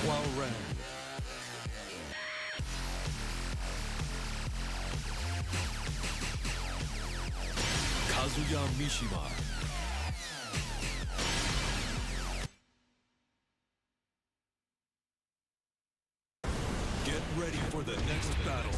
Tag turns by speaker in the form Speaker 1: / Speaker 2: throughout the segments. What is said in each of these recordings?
Speaker 1: round. Kazuya Mishima. Get ready for the next battle.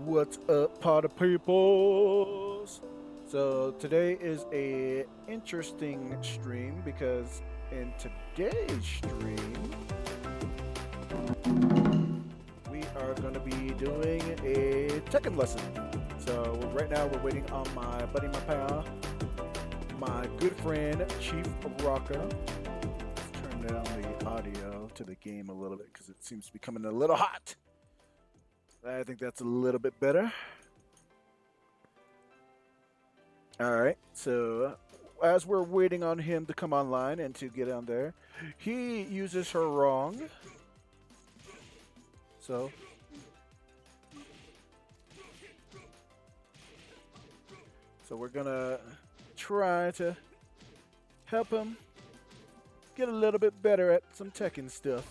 Speaker 2: What's up, party peoples? So today is a interesting stream because in today's stream we are going to be doing a Tekken lesson. So right now we're waiting on my buddy, my pal, my good friend Chief Rocka. Let's turn down the audio to the game a little bit because it seems to be coming a little hot. I think that's a little bit better. All right. So as we're waiting on him to come online and to get on there, he uses her wrong. So we're gonna try to help him get a little bit better at some Tekken stuff.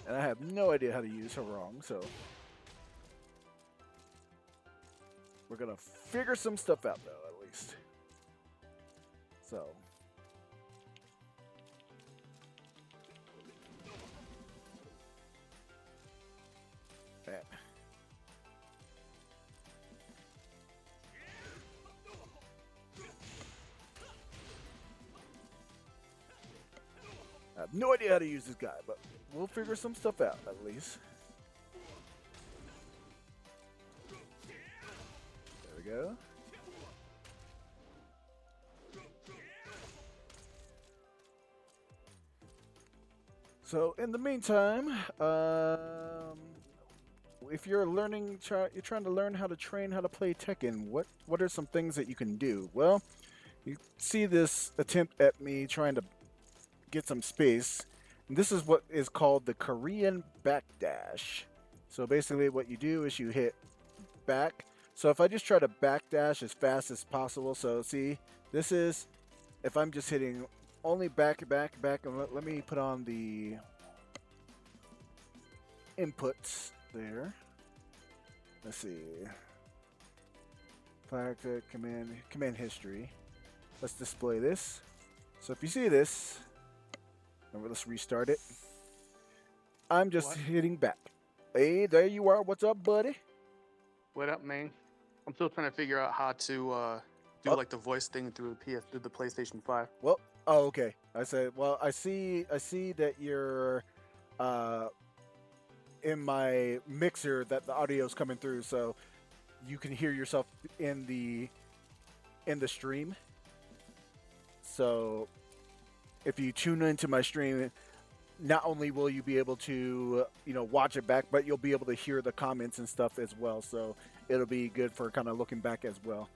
Speaker 2: And I have no idea how to use her wrong, so we're gonna figure some stuff out though, at least. So that. I have no idea how to use this guy, but we'll figure some stuff out at least. There we go. So in the meantime, if you're you're trying to learn how to train how to play Tekken, what are some things that you can do? Well, you see this attempt at me trying to get some space. And this is what is called the Korean backdash. So basically, what you do is you hit back. So if I just try to backdash as fast as possible, so see, this is if I'm just hitting only back, and let me put on the inputs there. Let's see. Character command history. Let's display this. So if you see this, let's restart it. I'm just hitting back. Hey, there you are. What's up, buddy?
Speaker 3: What up, man? I'm still trying to figure out how to do like the voice thing through the PlayStation 5.
Speaker 2: Well, oh, okay. I said, well, I see that you're in my mixer that the audio's coming through, so you can hear yourself in the stream. So if you tune into my stream, not only will you be able to watch it back, but you'll be able to hear the comments and stuff as well. So it'll be good for kind of looking back as well.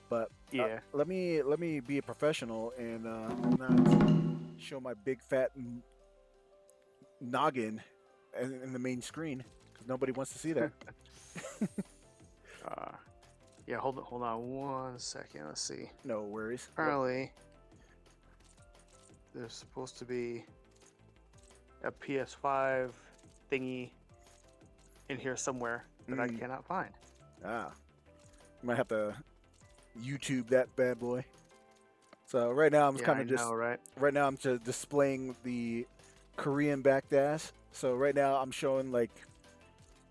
Speaker 2: But
Speaker 3: yeah,
Speaker 2: let me be a professional and not show my big fat noggin in the main screen because nobody wants to see that.
Speaker 3: yeah. Hold on 1 second. Let's see.
Speaker 2: No worries.
Speaker 3: Apparently, there's supposed to be a PS5 thingy in here somewhere that I cannot find.
Speaker 2: You might have to YouTube that bad boy. So right now I'm kind of just right now I'm just displaying the Korean backdash. So right now I'm showing like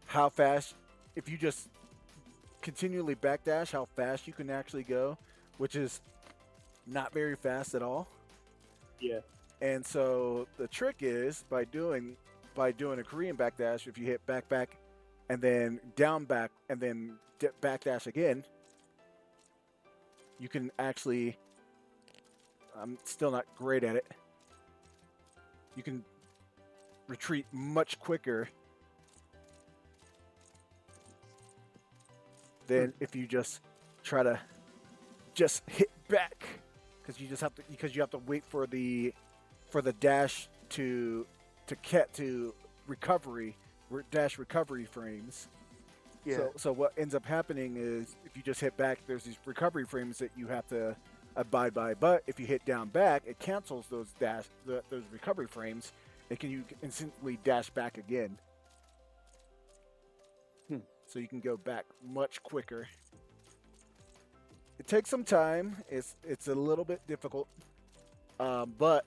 Speaker 2: how fast, if you just continually backdash, how fast you can actually go, which is not very fast at all.
Speaker 3: Yeah.
Speaker 2: And so the trick is by doing a Korean backdash, if you hit back, and then down back, and then backdash again, you can actually. I'm still not great at it. You can retreat much quicker than if you just try to just hit back because you have to wait for the dash to recovery dash recovery frames.
Speaker 3: Yeah.
Speaker 2: So what ends up happening is if you just hit back, there's these recovery frames that you have to abide by. But if you hit down back, it cancels those those recovery frames. You can instantly dash back again.
Speaker 3: Hmm.
Speaker 2: So you can go back much quicker. It takes some time. It's a little bit difficult, but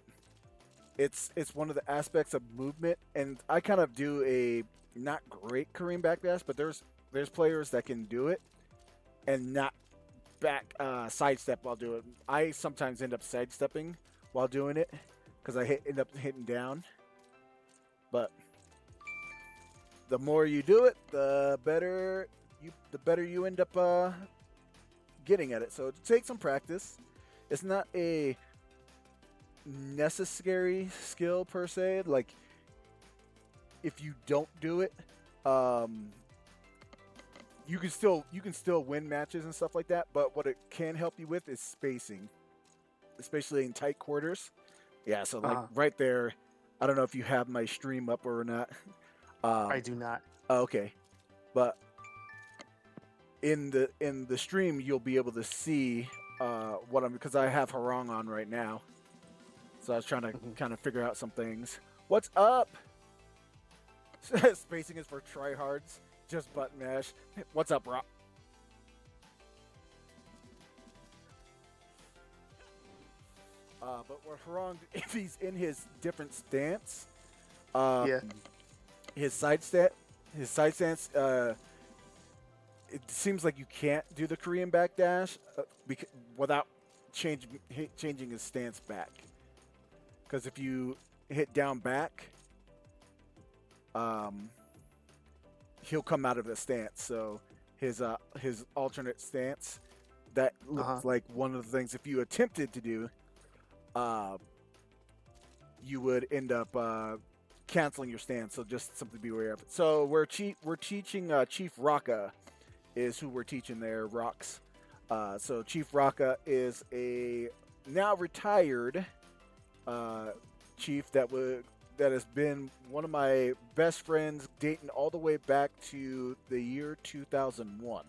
Speaker 2: it's one of the aspects of movement. And I kind of do a not great Kareem backdash, but there's players that can do it and not back sidestep while doing it. I sometimes end up sidestepping while doing it because end up hitting down. But the more you do it, the better you end up getting at it. So it takes some practice. It's not a necessary skill per se. Like if you don't do it, you can still win matches and stuff like that. But what it can help you with is spacing, especially in tight quarters. Yeah, so like right there, I don't know if you have my stream up or not.
Speaker 3: I do not.
Speaker 2: Okay, but in the stream you'll be able to see what I'm because I have Harong on right now. So I was trying to kind of figure out some things. What's up? Spacing is for tryhards. Just button mash. What's up, Rock? But what Harong, if he's in his different stance, his side stance, it seems like you can't do the Korean backdash without changing his stance back. Because if you hit down back, he'll come out of the stance. So his alternate stance, that looks like one of the things. If you attempted to do, you would end up canceling your stance. So just something to be aware of. So we're teaching Chief Rocka is who we're teaching there. Rocks. So Chief Rocka is a now retired chief that has been one of my best friends dating all the way back to the year 2001.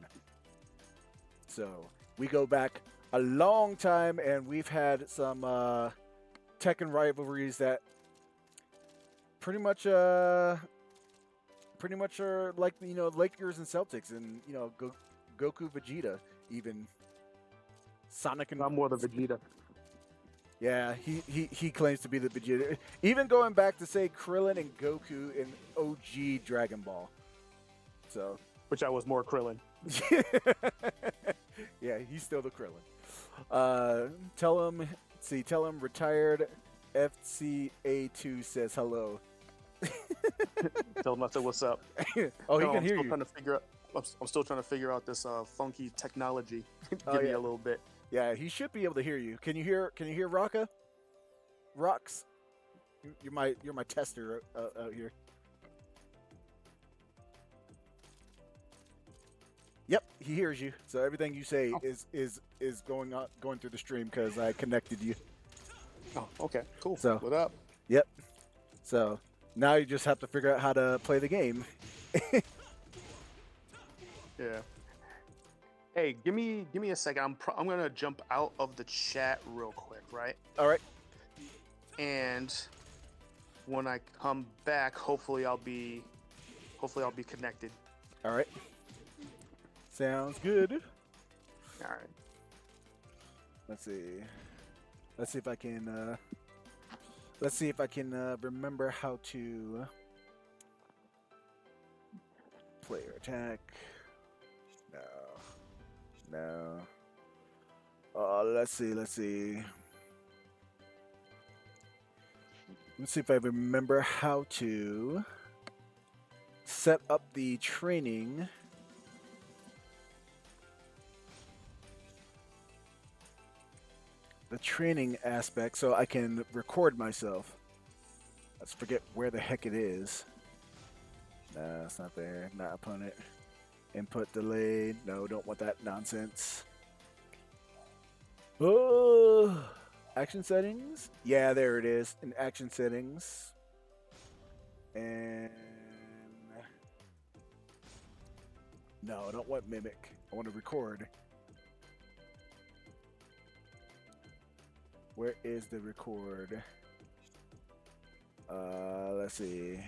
Speaker 2: So we go back a long time, and we've had some Tekken rivalries that pretty much are like Lakers and Celtics, and Goku Vegeta, even Sonic and
Speaker 3: I'm more the Vegeta.
Speaker 2: Yeah, he claims to be the Vegeta. Even going back to say Krillin and Goku in OG Dragon Ball. So,
Speaker 3: which I was more Krillin.
Speaker 2: Yeah, he's still the Krillin. Tell him retired FCA2 says hello.
Speaker 3: Tell him I said what's up.
Speaker 2: Oh, he can hear you.
Speaker 3: I'm still trying to figure out this funky technology.
Speaker 2: Oh,
Speaker 3: me a little bit.
Speaker 2: Yeah, he should be able to hear you. Can you hear Rocka? Rocks? You're my tester out here. Yep, he hears you. So everything you say is going through the stream because I connected you.
Speaker 3: Oh, okay, cool.
Speaker 2: So
Speaker 3: what up?
Speaker 2: Yep. So now you just have to figure out how to play the game.
Speaker 3: Yeah. Hey, give me a second. I'm gonna jump out of the chat real quick, right?
Speaker 2: All right.
Speaker 3: And when I come back, hopefully I'll be connected.
Speaker 2: All right. Sounds good.
Speaker 3: All right.
Speaker 2: Let's see if I can. Let's see if I can remember how to player attack. No. Let's see. Let's see if I remember how to set up the training. The training aspect so I can record myself. Let's forget where the heck it is. No, it's not there. Not opponent. Input delayed. No, don't want that nonsense. Oh. Action settings. Yeah, there it is in action settings. And no, I don't want mimic. I want to record. Where is the record? Let's see.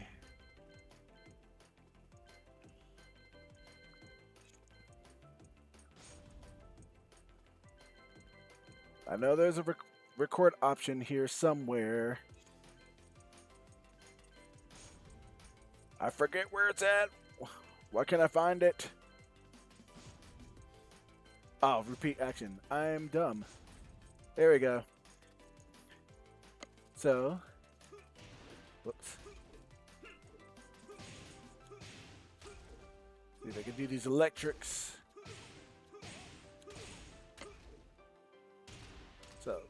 Speaker 2: I know there's a record option here somewhere. I forget where it's at. Why can't I find it? Oh, repeat action. I'm dumb. There we go. So, whoops. See if I can do these electrics. So,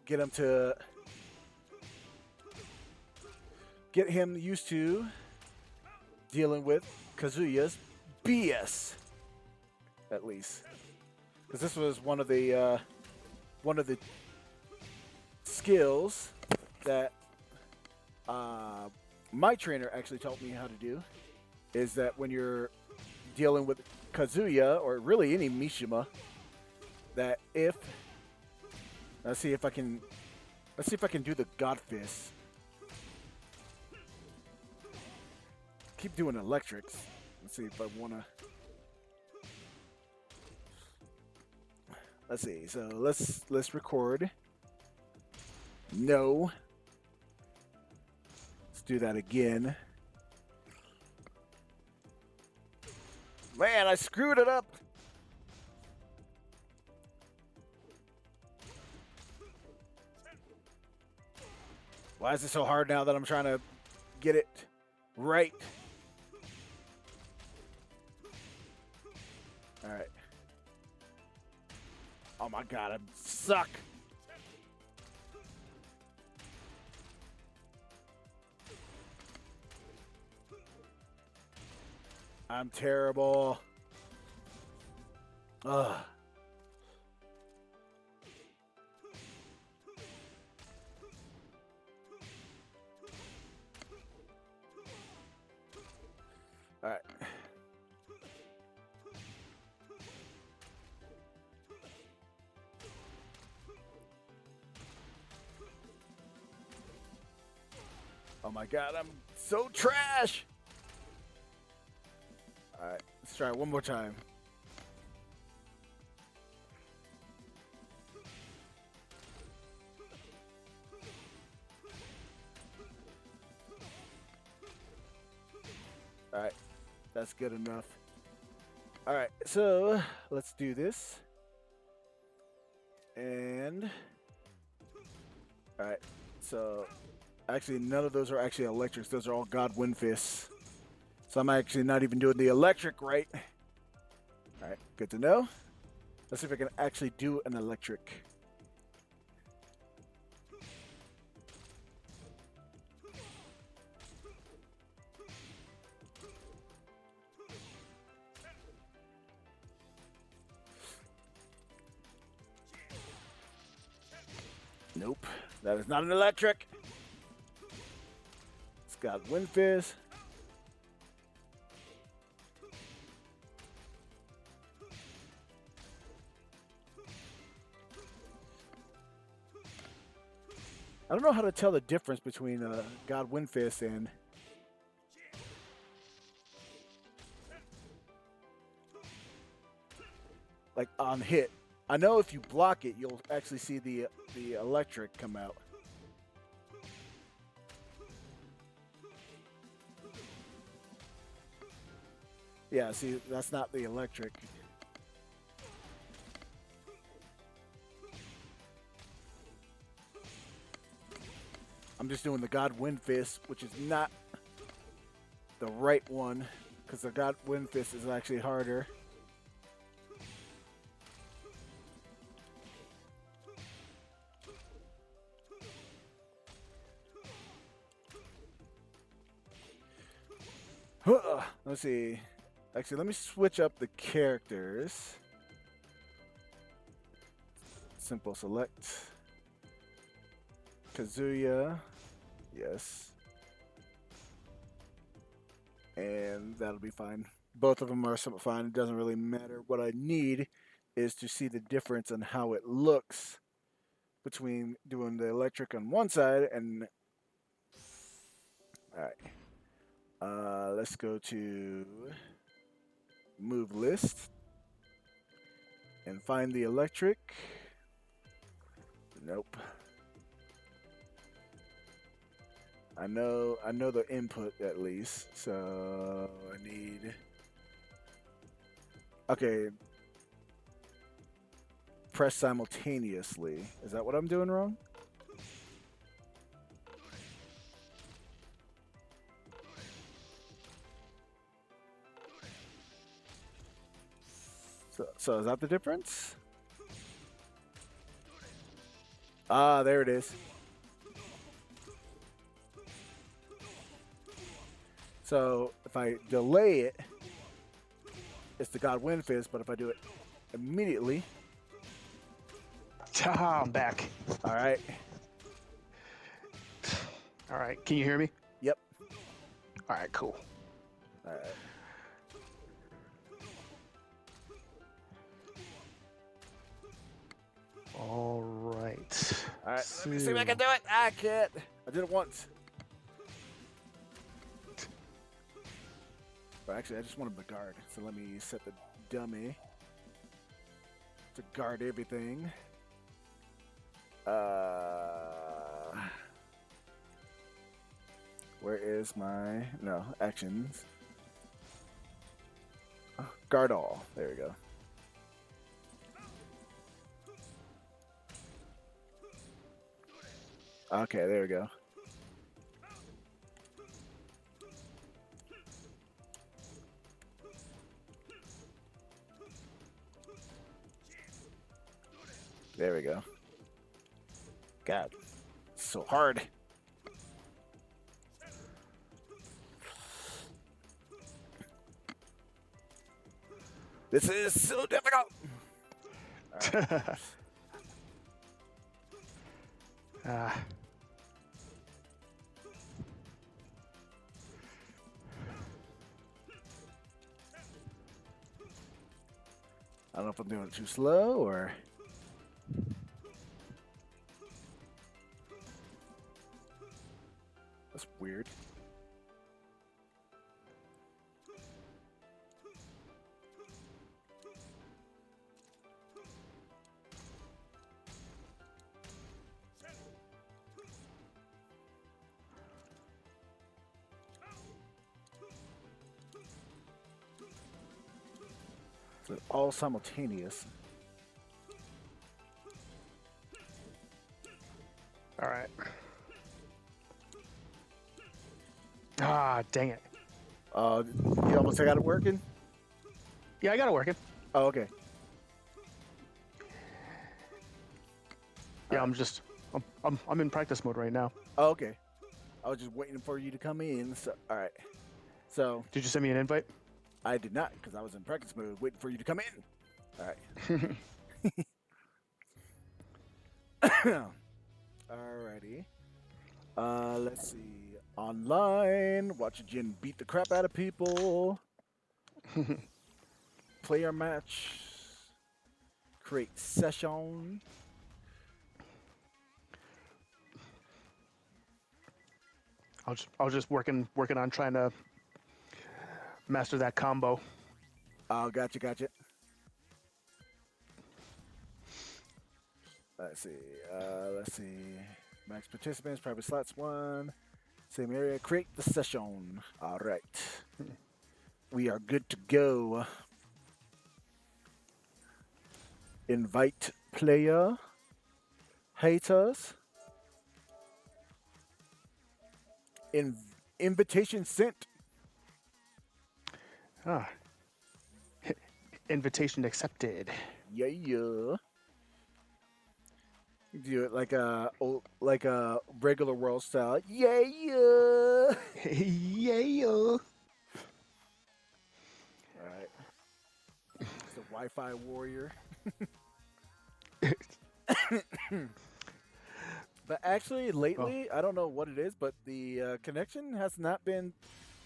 Speaker 2: get him used to dealing with Kazuya's BS, at least, because this was one of the skills that my trainer actually taught me how to do. Is that when you're dealing with Kazuya or really any Mishima, that if let's see if I can do the God Fist. Keep doing electrics. Let's see if I wanna. Let's see. So let's record. No. Let's do that again. Man, I screwed it up. Why is it so hard now that I'm trying to get it right? All right. Oh my God, I suck. I'm terrible. Ugh. All right. Oh my God, I'm so trash. All right, let's try it one more time. All right, that's good enough. All right, so let's do this. And all right, so actually none of those are actually electrics. Those are all God Wind Fists. So I'm actually not even doing the electric right. All right, good to know. Let's see if I can actually do an electric. Nope, that is not an electric. It's got Wind Fist. I don't know how to tell the difference between God Wind Fist and like on hit. I know if you block it, you'll actually see the electric come out. Yeah, see, that's not the electric. I'm just doing the God Wind Fist, which is not the right one, because the God Wind Fist is actually harder. Let's see. Actually, let me switch up the characters. Simple select. Kazuya. Yes. And that'll be fine. Both of them are somewhat fine. It doesn't really matter. What I need is to see the difference in how it looks between doing the electric on one side and. All right. Let's go to move list and find the electric. Nope. I know the input at least, so I need. Okay. Press simultaneously. Is that what I'm doing wrong? So is that the difference? Ah, there it is. So if I delay it, it's the God Wind Fist, but if I do it immediately,
Speaker 3: I'm back.
Speaker 2: all right.
Speaker 3: All right. Can you hear me?
Speaker 2: Yep.
Speaker 3: All right. Cool.
Speaker 2: All right.
Speaker 3: All right.
Speaker 2: All right. Let me see if I can do it. I can't. I did it once. But actually, I just wanted the guard. So let me set the dummy to guard everything. Where is my actions? Guard all. There we go. Okay, there we go. There we go. God, it's so hard. This is so difficult. Right. I don't know if I'm doing it too slow or. That's weird. So all simultaneous.
Speaker 3: All right. Ah, dang it.
Speaker 2: You almost got it working?
Speaker 3: Yeah, I got it working.
Speaker 2: Oh, okay.
Speaker 3: Yeah, I'm in practice mode right now.
Speaker 2: Oh, okay. I was just waiting for you to come in. So, all right. So
Speaker 3: Did you send me an invite?
Speaker 2: I did not because I was in practice mode waiting for you to come in. All right. Alrighty. Let's see. Online, watch Jin beat the crap out of people. Player match. Create session.
Speaker 3: I was just working on trying to master that combo.
Speaker 2: Oh, gotcha. Let's see. Max participants, private slots 1. Same area. Create the session. All right. We are good to go. Invite player. Haters. Invitation sent.
Speaker 3: Ah. Invitation accepted.
Speaker 2: Yeah. Do it like a regular world style. Yeah.
Speaker 3: Yeah.
Speaker 2: All right. It's the Wi-Fi warrior. But actually,
Speaker 3: Oh,
Speaker 2: lately, I don't know what it is, but the connection has not been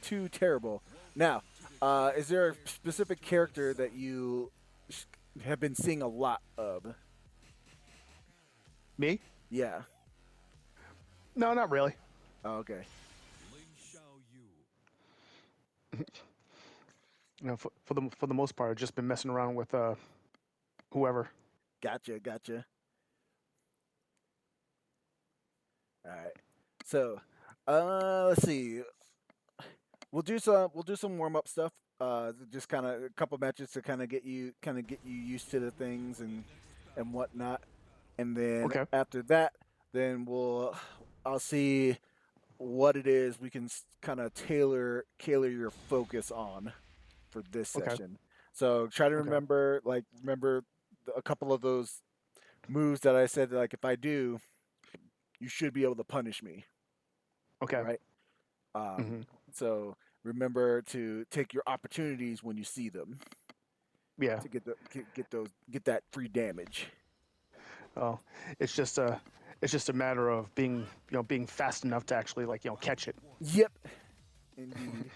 Speaker 2: too terrible. Now, is there a specific character that you sh- have been seeing a lot of?
Speaker 3: me?
Speaker 2: Yeah.
Speaker 3: No, not really.
Speaker 2: Oh, okay.
Speaker 1: Ling Xiao Yu.
Speaker 3: You know, for the most part, I've just been messing around with whoever.
Speaker 2: Gotcha. Gotcha. All right. So, let's see. We'll do some warm up stuff. Just kind of a couple matches to kind of get you used to the things and whatnot. And then
Speaker 3: Okay.
Speaker 2: after that, then I'll see what it is we can kind of tailor your focus on for this
Speaker 3: Okay.
Speaker 2: session. So try to
Speaker 3: Okay.
Speaker 2: remember a couple of those moves that I said. Like if I do, you should be able to punish me,
Speaker 3: Okay.
Speaker 2: right? Um,
Speaker 3: Hmm.
Speaker 2: so remember to take your opportunities when you see them
Speaker 3: Yeah.
Speaker 2: to get that free damage.
Speaker 3: Oh, it's just a it's just a matter of being fast enough to actually catch it.
Speaker 2: Yep, indeed.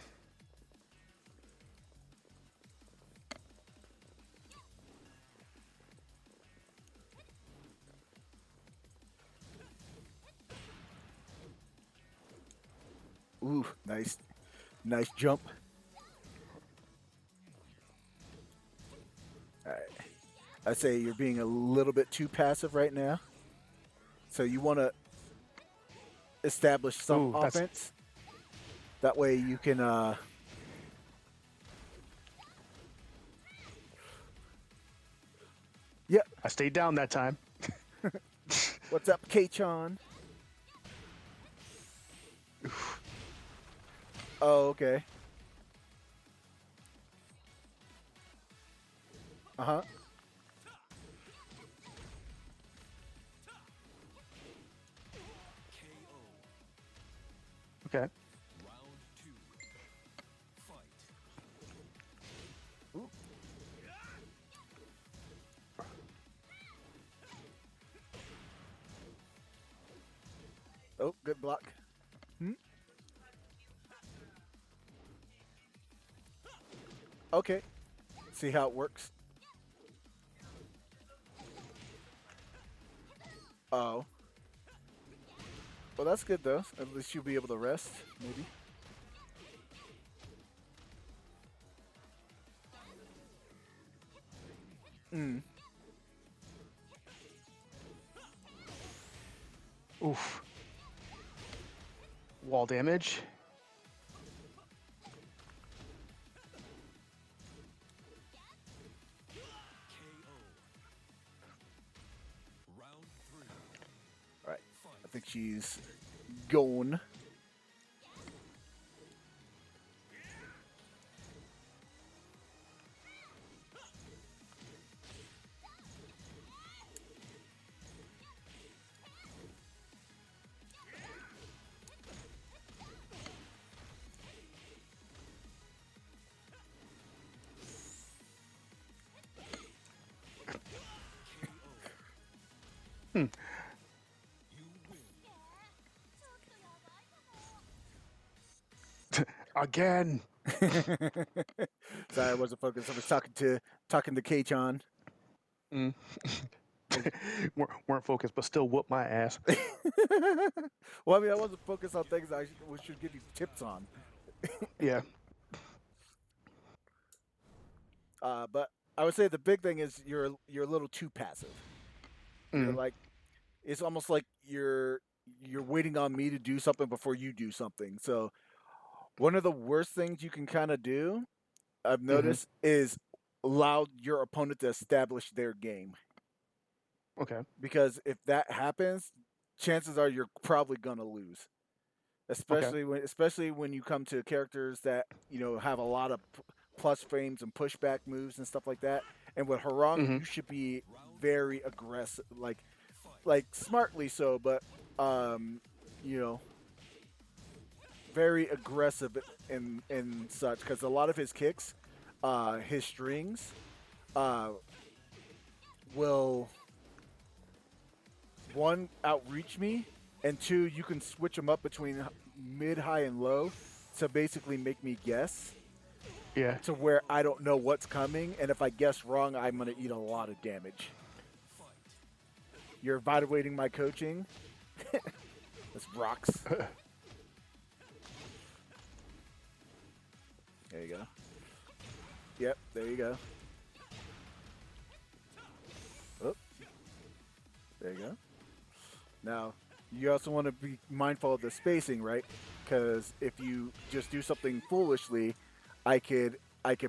Speaker 2: Ooh, nice jump. All right. I say you're being a little bit too passive right now. So you want to establish some
Speaker 3: Ooh, that's
Speaker 2: offense. That way you can. Yep.
Speaker 3: I stayed down that time.
Speaker 2: What's up, K-Chan? Oh, okay. Uh huh.
Speaker 1: KO.
Speaker 3: Okay.
Speaker 1: Round two. Fight.
Speaker 2: Oh, good block. Hmm? Okay. See how it works. Oh. Well, that's good though. At least you'll be able to rest, maybe. Mm.
Speaker 3: Oof. Wall damage.
Speaker 1: KO. Round three.
Speaker 2: All right. I
Speaker 1: Fight.
Speaker 2: think she's going.
Speaker 1: KO.
Speaker 3: Hmm.
Speaker 1: You win.
Speaker 3: Again.
Speaker 2: Sorry, I wasn't focused. I was talking to K-Chan.
Speaker 3: Mm. weren't focused, but still whoop my ass.
Speaker 2: Well, I mean, I wasn't focused on things we should give you tips on.
Speaker 3: Yeah.
Speaker 2: But I would say the big thing is you're a little too passive. You're
Speaker 3: Mm.
Speaker 2: like it's almost like you're waiting on me to do something before you do something. So one of the worst things you can kind of do, I've
Speaker 3: Hmm.
Speaker 2: noticed, is allow your opponent to establish their game.
Speaker 3: Okay.
Speaker 2: Because if that happens, chances are you're probably gonna lose.
Speaker 3: Okay.
Speaker 2: Especially when you come to characters that have a lot of plus frames and pushback moves and stuff like that. And with Harang,
Speaker 3: Hmm.
Speaker 2: you should be
Speaker 1: Round
Speaker 2: very aggressive,
Speaker 1: fight.
Speaker 2: like smartly so, but um, you know, very aggressive and such. Because a lot of his kicks, his strings, uh, will one, outreach me, and two, you can switch them up between mid, high, and low to basically make me guess
Speaker 3: Yeah.
Speaker 2: to where I don't know what's coming, and if I guess wrong, I'm gonna eat a lot of damage. You're evaluating my coaching. This rocks. There you go. Yep, there you go. Oh, there you go. Now, you also want to be mindful of the spacing, right? Because if you just do something foolishly, I could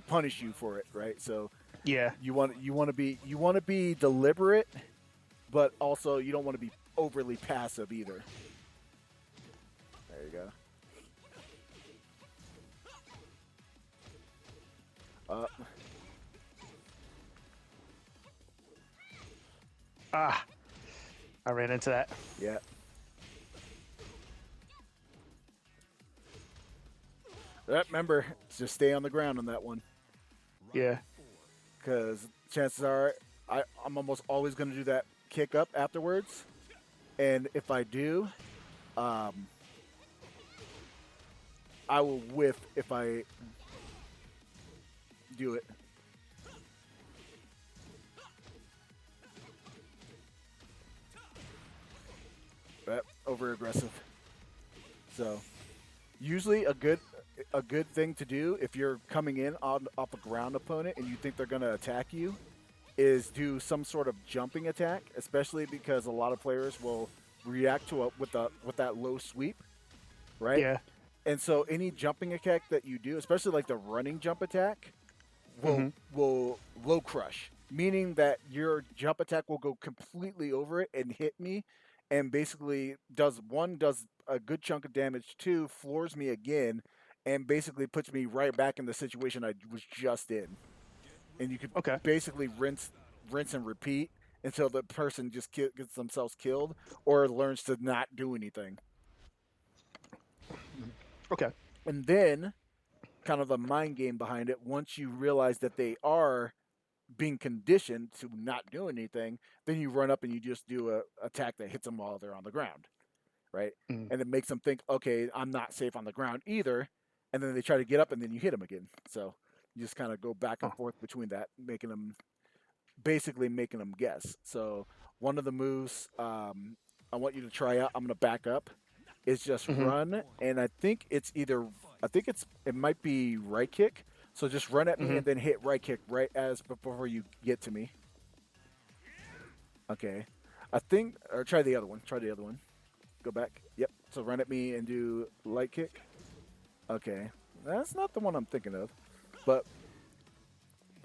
Speaker 2: punish you for it, right? So
Speaker 3: Yeah.
Speaker 2: you want to be deliberate, but also you don't want to be overly passive either. There you go.
Speaker 3: Ah, I ran into that.
Speaker 2: Yeah. Remember, just stay on the ground on that one,
Speaker 3: Yeah.
Speaker 2: because chances are I'm almost always going to do that kick up afterwards, and if I do, um, I will whiff if I do it. Yep, over aggressive. So usually a good thing to do if you're coming in on off a ground opponent and you think they're going to attack you is do some sort of jumping attack, especially because a lot of players will react to with that low sweep, right?
Speaker 3: Yeah.
Speaker 2: And so any jumping attack that you do, especially like the running jump attack, will low crush, meaning that your jump attack will go completely over it and hit me, and basically does a good chunk of damage, two floors me again, and basically puts me right back in the situation I was just in. And you could
Speaker 3: Okay.
Speaker 2: basically rinse and repeat until the person just gets themselves killed or learns to not do anything.
Speaker 3: Okay.
Speaker 2: And then kind of the mind game behind it, once you realize that they are being conditioned to not do anything, then you run up and you just do a attack that hits them while they're on the ground, right?
Speaker 3: Mm.
Speaker 2: And it makes them think, okay, I'm not safe on the ground either, and then they try to get up and then you hit them again. So you just kind of go back and
Speaker 3: Oh.
Speaker 2: forth between that, making them guess. So one of the moves I want you to try out, I'm going to back up, is just run, and it might be right kick. So just run at me and then hit right kick right as before you get to me. Okay. Or try the other one. Try the other one. Go back. Yep. So run at me and do light kick. Okay. That's not the one I'm thinking of. But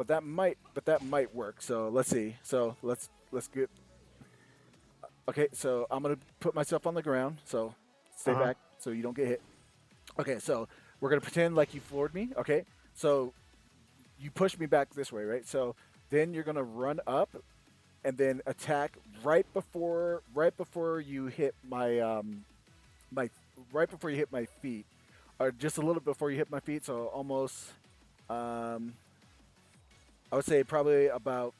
Speaker 2: that might work. So let's see. So let's get. Okay. So I'm gonna put myself on the ground. So stay back so you don't get hit. Okay. So we're gonna pretend like you floored me. Okay. So you push me back this way, right? So then you're gonna run up and then attack right before you hit my my right before you hit my feet, or just a little before you hit my feet. So almost, I would say probably about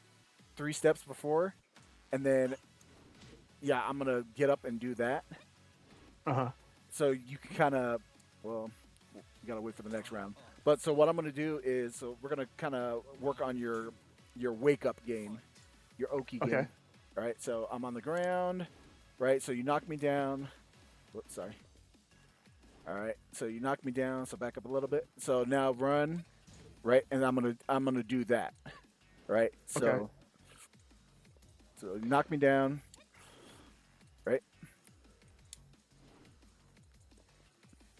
Speaker 2: 3 steps before, and then yeah, I'm gonna get up and do that. So you can kind of, well, you gotta wait for the next round. But so what I'm gonna do is, so we're gonna kind of work on your wake up game, your Oki game.
Speaker 3: Okay.
Speaker 2: All right. So I'm on the ground, right? So you knock me down. Whoops, sorry. All right. So you knock me down. So back up a little bit. So now run, right? And I'm gonna do that, right? So
Speaker 3: Okay.
Speaker 2: so you knock me down, right?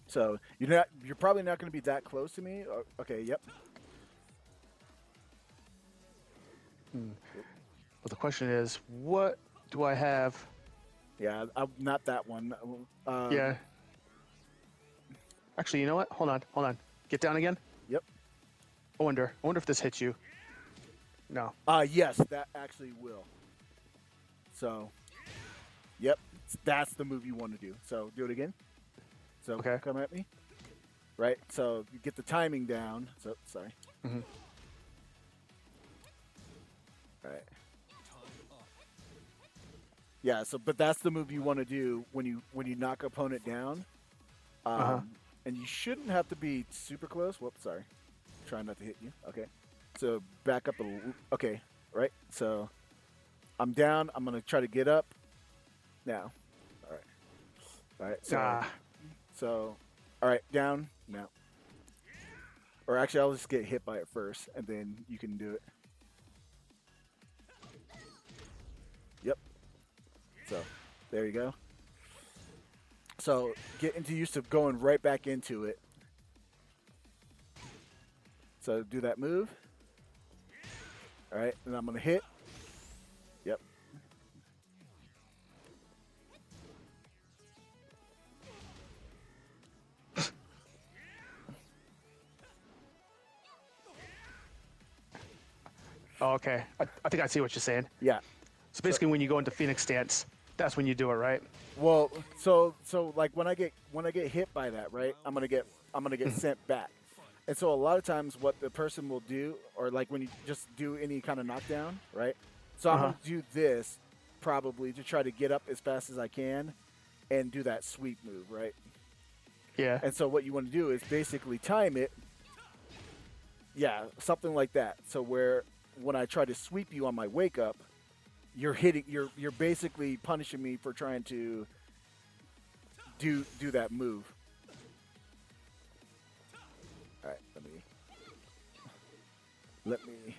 Speaker 2: So you're probably not going to be that close to me. Okay, yep.
Speaker 3: But the question is, what do I have?
Speaker 2: Yeah, I'm not that one.
Speaker 3: Yeah. Actually, you know what? Hold on. Get down again.
Speaker 2: Yep.
Speaker 3: I wonder if this hits you. No.
Speaker 2: Yes, that actually will. So, yep, that's the move you want to do. So do it again. So
Speaker 3: Okay.
Speaker 2: come at me. Right. So you get the timing down. So sorry.
Speaker 3: Mhm.
Speaker 2: All right. Yeah. So, but that's the move you want to do when you knock opponent down.
Speaker 3: Uh-huh.
Speaker 2: And you shouldn't have to be super close. Whoops, sorry. Trying not to hit you. Okay. So back up a little. Okay. Right. So I'm down. I'm gonna try to get up now. All right. All right.
Speaker 3: Ah.
Speaker 2: So all right. Down now. Or actually, I'll just get hit by it first, and then you can do it. Yep. So there you go. So get into used to going right back into it. So do that move. All right, and I'm gonna hit. Yep.
Speaker 3: Oh, okay. I think I see what you're saying.
Speaker 2: Yeah.
Speaker 3: So basically, when you go into Phoenix stance, that's when you do it, right?
Speaker 2: Well, so like when I get hit by that, right? I'm gonna get sent back. And so a lot of times what the person will do, or like when you just do any kind of knockdown, right? So I'm
Speaker 3: Uh-huh.
Speaker 2: gonna do this probably to try to get up as fast as I can and do that sweep move, right?
Speaker 3: Yeah.
Speaker 2: And so what you want to do is basically time it, yeah, something like that. So where when I try to sweep you on my wake up, you're basically punishing me for trying to do that move. All right, let me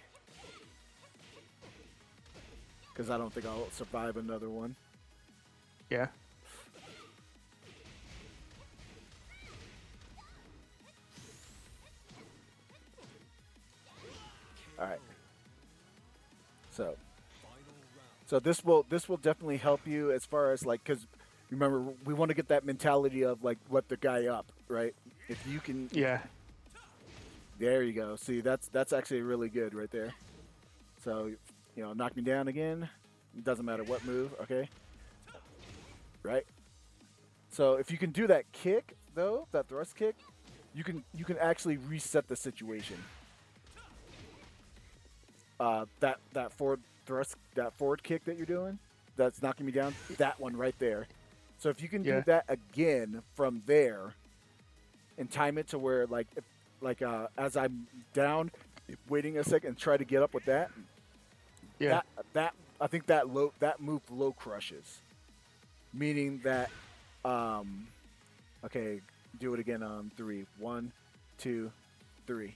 Speaker 2: because I don't think I'll survive another one.
Speaker 3: Yeah.
Speaker 2: All right. So so this will definitely help you as far as like cuz remember we want to get that mentality of like let the guy up, right? If you can
Speaker 3: Yeah.
Speaker 2: there you go. See, that's actually really good right there. So, knock me down again. It doesn't matter what move, okay? Right? So if you can do that kick though, that thrust kick, you can actually reset the situation. That forward thrust, that forward kick that you're doing, that's knocking me down, that one right there. So if you can do
Speaker 3: Yeah.
Speaker 2: that again from there and time it to where as I'm down, waiting a second, try to get up with that.
Speaker 3: Yeah.
Speaker 2: That I think that move low crushes, meaning that um okay, do it again on three. One, two, three.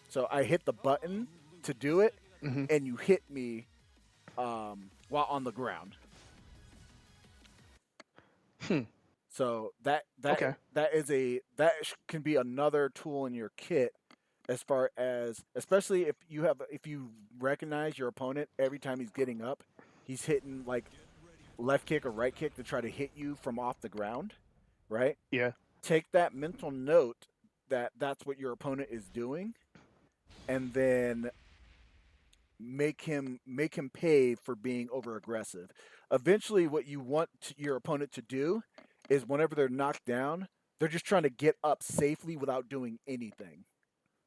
Speaker 2: So I hit the button to do it,
Speaker 3: Mm-hmm.
Speaker 2: and you hit me while on the ground.
Speaker 3: Hmm.
Speaker 2: So
Speaker 3: Okay.
Speaker 2: can be another tool in your kit as far as especially if you recognize your opponent every time he's getting up, he's hitting like left kick or right kick to try to hit you from off the ground, right?
Speaker 3: Yeah.
Speaker 2: Take that mental note that that's what your opponent is doing, and then make him pay for being over aggressive. Eventually, what you want your opponent to do is whenever they're knocked down, they're just trying to get up safely without doing anything,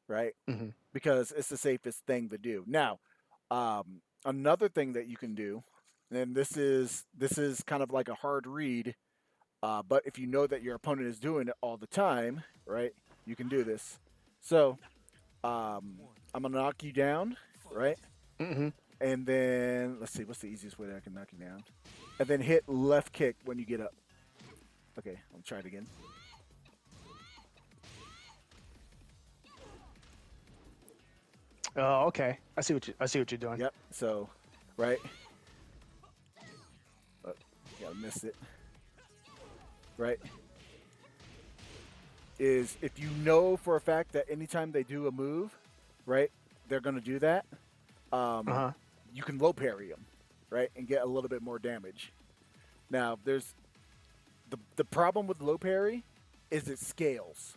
Speaker 2: right?
Speaker 3: Mm-hmm.
Speaker 2: Because it's the safest thing to do. Now, another thing that you can do, and this is kind of like a hard read, but if you know that your opponent is doing it all the time, right, you can do this. So I'm gonna knock you down, right,
Speaker 3: Mm-hmm.
Speaker 2: and then let's see what's the easiest way that I can knock you down, and then hit left kick when you get up. Okay, I'll try it again.
Speaker 3: Oh, okay. I see what you're doing.
Speaker 2: Yep. So, right. Oh, yeah, I missed it. Right. Is if you know for a fact that anytime they do a move, right, they're gonna do that. Um,
Speaker 3: Uh-huh.
Speaker 2: you can low parry them, right, and get a little bit more damage. Now, there's the problem with low parry is it scales,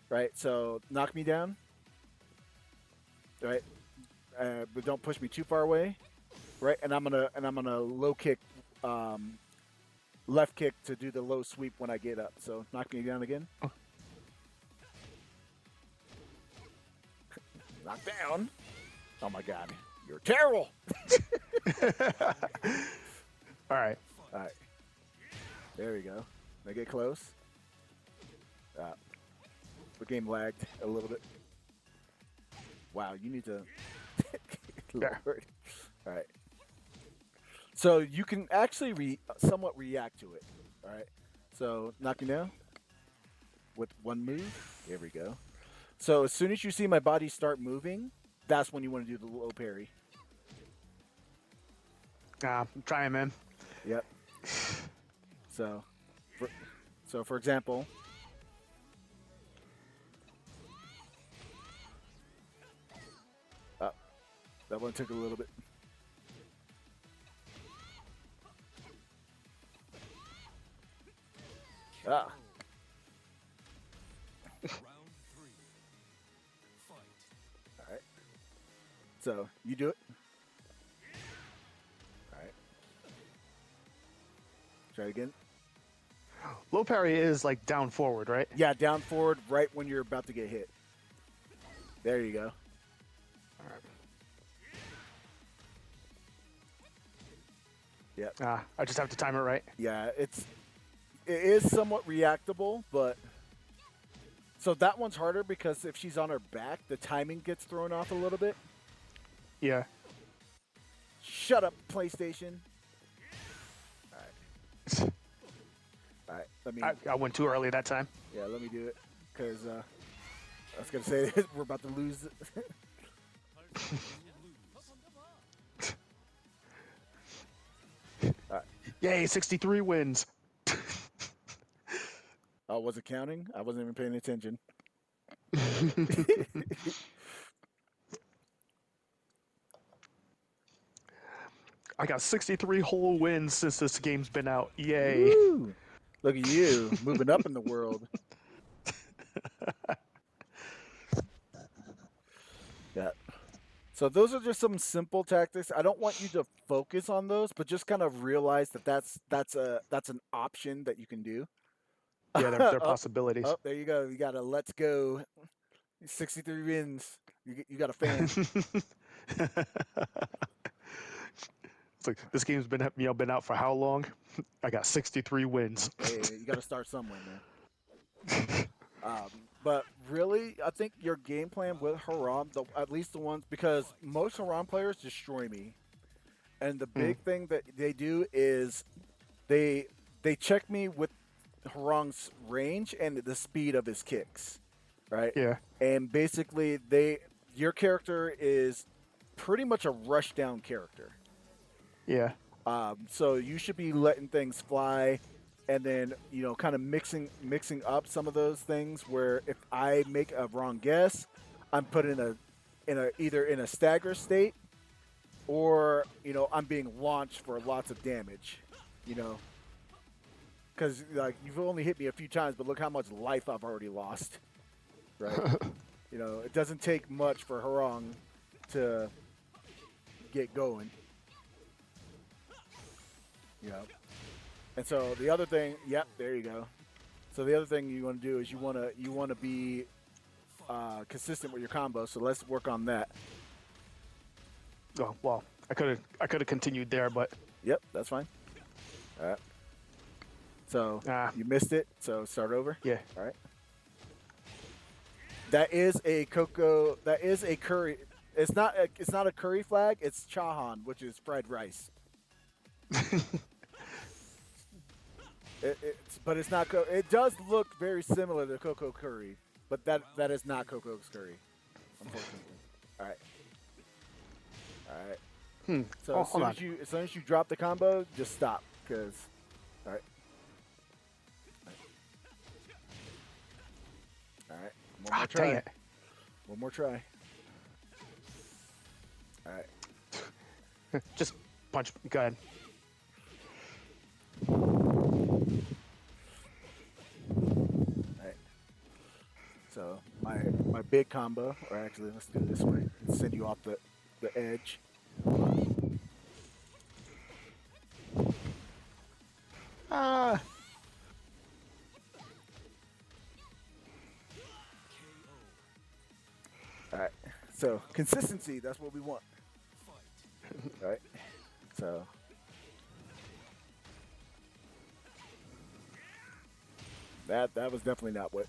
Speaker 2: right? So knock me down, right, but don't push me too far away, right? And I'm gonna low kick, left kick to do the low sweep when I get up. So knock me down again. Knock down. Oh my god. You're terrible.
Speaker 3: All right.
Speaker 2: All right. There we go. Now get close. The game lagged a little bit. Wow, you need to.
Speaker 3: Yeah.
Speaker 2: Lord. All right. So you can actually somewhat react to it. All right. So knock you down with one move. There we go. So as soon as you see my body start moving, that's when you want to do the low parry.
Speaker 3: I'm trying, man.
Speaker 2: Yep. So, for example, that one took a little bit. Ah.
Speaker 1: Round 3. Fight.
Speaker 2: All right. So you do it. All right. Try again.
Speaker 3: Low parry is like down forward, right?
Speaker 2: Yeah, down forward right when you're about to get hit. There you go.
Speaker 3: All right.
Speaker 2: Yep.
Speaker 3: I just have to time it right.
Speaker 2: Yeah, it is somewhat reactable, but so that one's harder because if she's on her back, the timing gets thrown off a little bit.
Speaker 3: Yeah.
Speaker 2: Shut up, PlayStation. All right. All right. Let me.
Speaker 3: I went too early that time.
Speaker 2: Yeah, let me do it because I was gonna say we're about to lose.
Speaker 3: Yay, 63 wins.
Speaker 2: I wasn't counting. I wasn't even paying attention.
Speaker 3: I got 63 whole wins since this game's been out. Yay.
Speaker 2: Woo! Look at you moving up in the world. Yeah. So those are just some simple tactics. I don't want you to focus on those, but just kind of realize that that's an option that you can do.
Speaker 3: Yeah, they're
Speaker 2: Oh,
Speaker 3: possibilities.
Speaker 2: oh, there you go. You got a let's go. 63 wins. You got a fan.
Speaker 3: It's like this game's been out for how long? I got 63 wins.
Speaker 2: Hey, you got to start somewhere, man. But really, I think your game plan with Haram, at least the ones, because most Haram players destroy me, and the big thing that they do is they check me with Haram's range and the speed of his kicks, right?
Speaker 3: Yeah.
Speaker 2: And basically, your character is pretty much a rush down character.
Speaker 3: Yeah.
Speaker 2: So you should be letting things fly, and then kind of mixing up some of those things. Where if I make a wrong guess, I'm put in either in a stagger state, or I'm being launched for lots of damage. Because like you've only hit me a few times, but look how much life I've already lost. Right? It doesn't take much for Harong to get going. And so the other thing, yep, there you go. So the other thing you want to do is you want to be consistent with your combo. So let's work on that.
Speaker 3: Oh, well, I could have continued there, but
Speaker 2: Yep, that's fine. All right. So you missed it. So start over.
Speaker 3: yeah.
Speaker 2: All right. That is a cocoa. That is a curry. It's not a curry flag. It's chahan, which is fried rice. But it's not. It does look very similar to cocoa curry, but that is not cocoa's curry, unfortunately. All right. All right. So as soon as you drop the combo, just stop, because. All right. All right. One more try.
Speaker 3: Dang it.
Speaker 2: One more try. All right.
Speaker 3: Just punch. Go ahead.
Speaker 2: Alright. So my big combo, or actually let's do it this way. Send you off the edge.
Speaker 3: Ah.
Speaker 2: Alright. So consistency, that's what we want. Right. So that was definitely not what.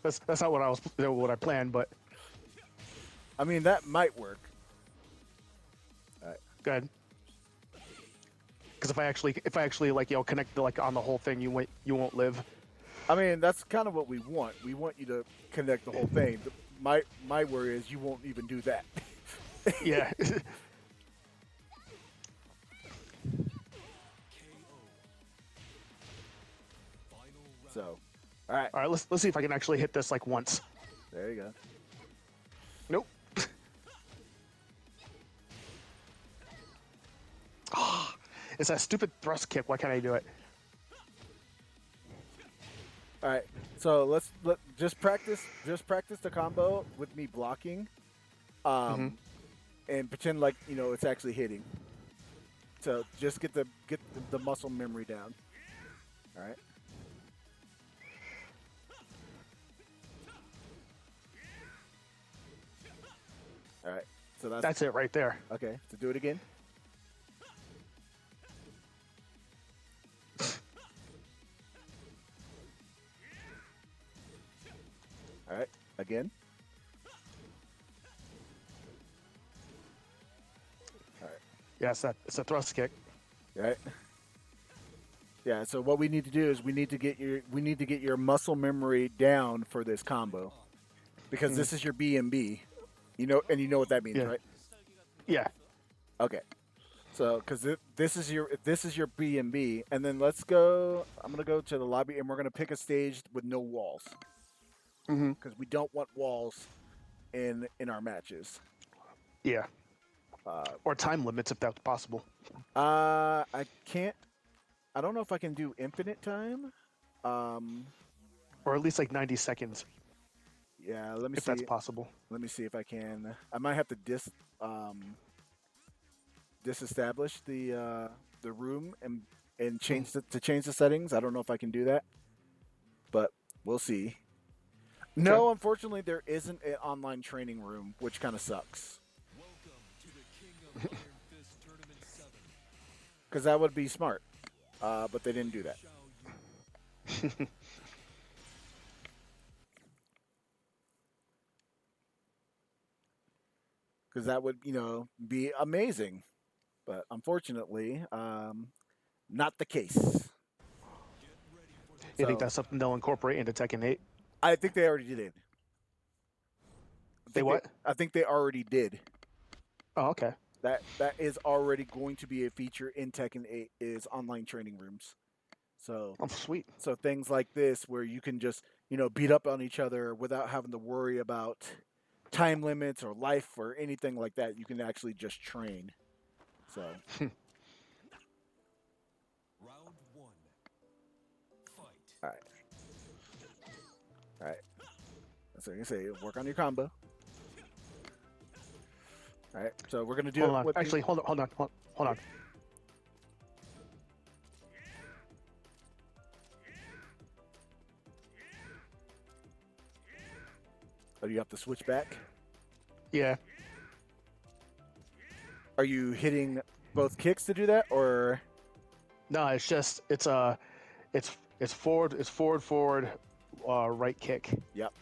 Speaker 4: That's not what I was what I planned, but
Speaker 2: I mean, that might work. All right.
Speaker 4: good. Because if I actually like connect like on the whole thing, you won't live.
Speaker 2: I mean, that's kind of what we want. We want you to connect the whole thing. My worry is you won't even do that.
Speaker 4: Yeah.
Speaker 2: So, all right.
Speaker 4: All right, let's see if I can actually hit this like once.
Speaker 2: There you go.
Speaker 4: Nope. Ah, it's that stupid thrust kick. Why can't I do it?
Speaker 2: All right. So let just practice the combo with me blocking, and pretend like it's actually hitting. So just get the muscle memory down. All right. All right. So
Speaker 4: That's it right there.
Speaker 2: okay. So do it again. All right. Again. All right.
Speaker 4: Yeah, it's a thrust kick.
Speaker 2: All right. Yeah. So what we need to do is we need to get your muscle memory down for this combo because this is your B and B. And you know what that means,
Speaker 4: Yeah.
Speaker 2: right?
Speaker 4: Yeah.
Speaker 2: Okay. So, because this is your B and B, and then let's go. I'm gonna go to the lobby, and we're gonna pick a stage with no walls, because we don't want walls in our matches.
Speaker 4: Yeah. Or time limits if that's possible.
Speaker 2: I can't. I don't know if I can do infinite time. Um,
Speaker 4: Or at least like 90 seconds
Speaker 2: yeah. Let me
Speaker 4: if that's
Speaker 2: see.
Speaker 4: possible.
Speaker 2: Let me see if I can. I might have to disestablish the room and change the settings. I don't know if I can do that, but we'll see.
Speaker 4: Okay.
Speaker 2: No, unfortunately, there isn't an online training room, which kind of sucks. Because that would be smart, but they didn't do that. Because that would, be amazing, but unfortunately, not the case.
Speaker 4: You think
Speaker 2: So
Speaker 4: that's something they'll incorporate into Tekken 8?
Speaker 2: I think they already did.
Speaker 4: They what?
Speaker 2: I think they already did.
Speaker 4: Oh, okay.
Speaker 2: That is already going to be a feature in Tekken 8 is online training rooms. So
Speaker 4: Oh, sweet.
Speaker 2: so things like this where you can just, beat up on each other without having to worry about time limits or life or anything like that. You can actually just train. So
Speaker 1: Round one. Fight.
Speaker 2: all right. All right. So you say work on your combo. All right. So we're gonna do
Speaker 4: Hold
Speaker 2: it
Speaker 4: on.
Speaker 2: with
Speaker 4: Actually, hold on.
Speaker 2: Oh, you have to switch back.
Speaker 4: Yeah.
Speaker 2: Are you hitting both kicks to do that, or
Speaker 4: No, it's just it's forward, right kick.
Speaker 2: yep?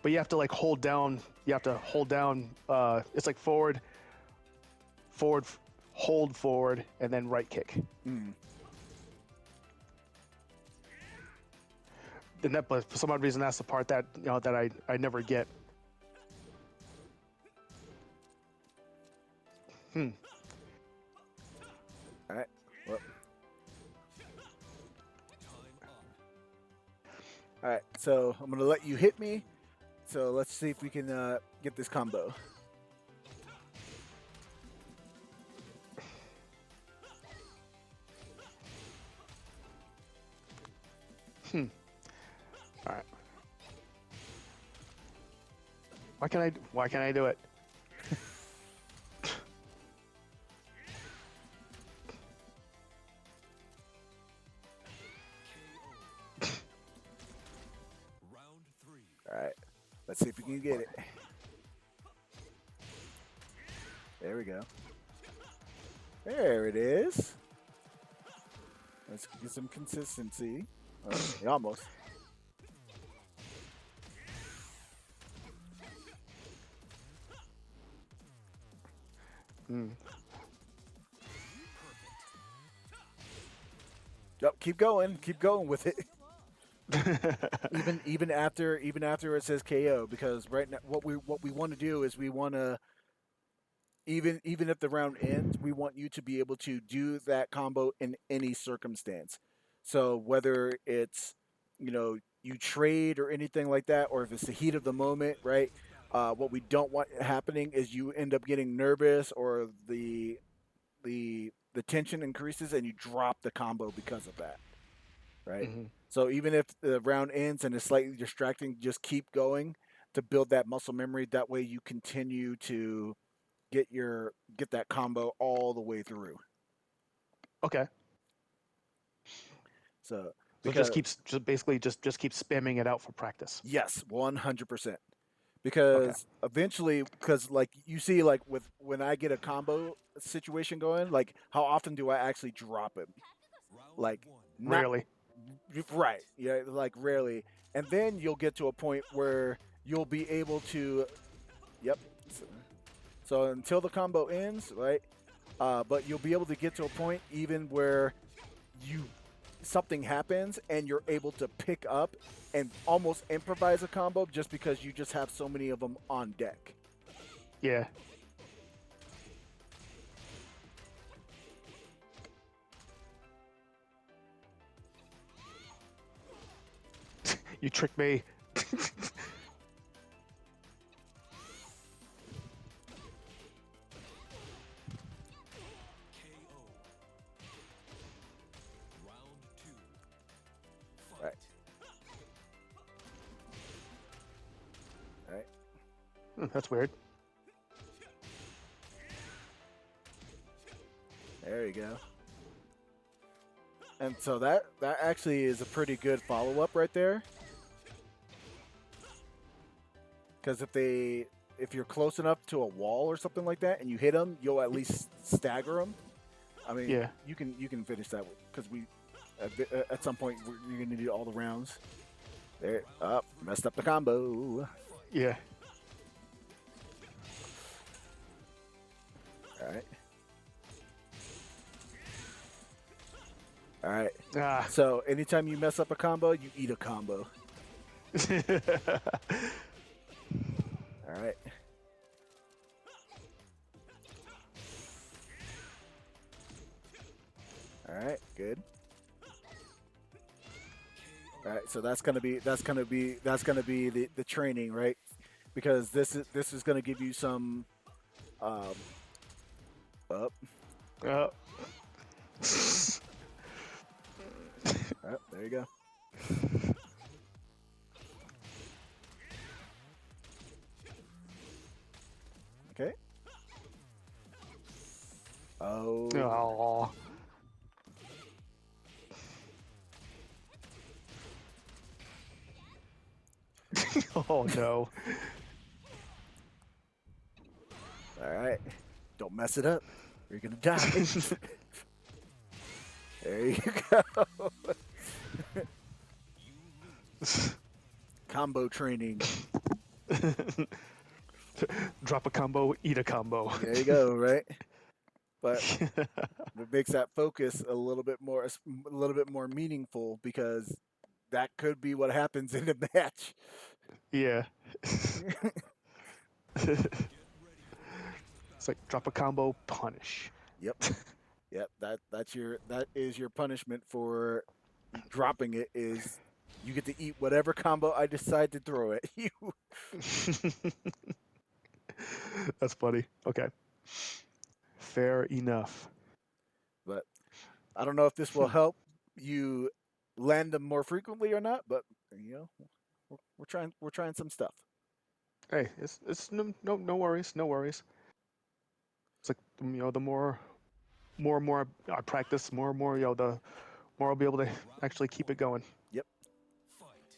Speaker 4: But you have to like hold down. You have to hold down. It's like forward, hold forward, and then right kick.
Speaker 2: Mm.
Speaker 4: And that, but for some odd reason, that's the part that that I never get.
Speaker 2: All right. Well, all right. So I'm gonna let you hit me. So let's see if we can get this combo.
Speaker 4: All right. Why can't I do it?
Speaker 1: Round three.
Speaker 2: All right. Let's see if we can get it. There we go. There it is. Let's get some consistency. Oh, almost.
Speaker 4: Mm.
Speaker 2: Yep, keep going. Keep going with it. Even after it says KO, because right now what we want to do is we want to even if the round ends, we want you to be able to do that combo in any circumstance. So whether it's you trade or anything like that, or if it's the heat of the moment, right? What we don't want happening is you end up getting nervous, or the tension increases and you drop the combo because of that, right?
Speaker 4: Hmm.
Speaker 2: So even if the round ends and it's slightly distracting, just keep going to build that muscle memory. That way you continue to get that combo all the way through.
Speaker 4: Okay.
Speaker 2: So
Speaker 4: So just
Speaker 2: because
Speaker 4: keeps just basically just keep spamming it out for practice.
Speaker 2: yes, 100%.
Speaker 4: Okay.
Speaker 2: Because eventually, because like you see, like with when I get a combo situation going, like how often do I actually drop him?
Speaker 1: Round
Speaker 2: Like
Speaker 1: one.
Speaker 2: not
Speaker 4: Rarely.
Speaker 2: right, yeah, like rarely. And then you'll get to a point where you'll be able to, yep. So until the combo ends, right? But you'll be able to get to a point even where you something happens and you're able to pick up and almost improvise a combo just because you just have so many of them on deck.
Speaker 4: Yeah. You tricked me.
Speaker 1: KO. Round two.
Speaker 2: Right.
Speaker 1: Fight.
Speaker 2: All right.
Speaker 4: That's weird.
Speaker 2: There you go. And so that actually is a pretty good follow up right there. Because if you're close enough to a wall or something like that and you hit them, you'll at least stagger them. I mean,
Speaker 4: Yeah.
Speaker 2: you can finish that because we at some point you're gonna need all the rounds. There, up, messed up the combo.
Speaker 4: Yeah.
Speaker 2: All right, all right.
Speaker 4: Ah.
Speaker 2: So anytime you mess up a combo, you eat a combo. All right. All right, good. All right, so that's gonna be the training, right? Because this is gonna give you some um up.
Speaker 4: uh,
Speaker 2: Oh, there you go. Okay. Oh,
Speaker 4: oh. Oh no.
Speaker 2: all right. Don't mess it up. You're gonna die. There you go. Combo training.
Speaker 4: Drop a combo, eat a combo.
Speaker 2: There you go. Right. But it makes that focus a little bit more meaningful because that could be what happens in the match.
Speaker 4: Yeah.
Speaker 1: Get ready for the next
Speaker 4: It's like drop a combo, punish.
Speaker 2: Yep. Yep. That is your punishment for dropping it. Is you get to eat whatever combo I decide to throw at you.
Speaker 4: That's funny. Okay. Fair enough.
Speaker 2: But I don't know if this will help you land them more frequently or not. But we're trying some stuff.
Speaker 4: Hey, it's no worries, no worries. It's like the more and more I practice, more and more the more I'll be able to actually keep it going.
Speaker 2: Yep.
Speaker 1: fight.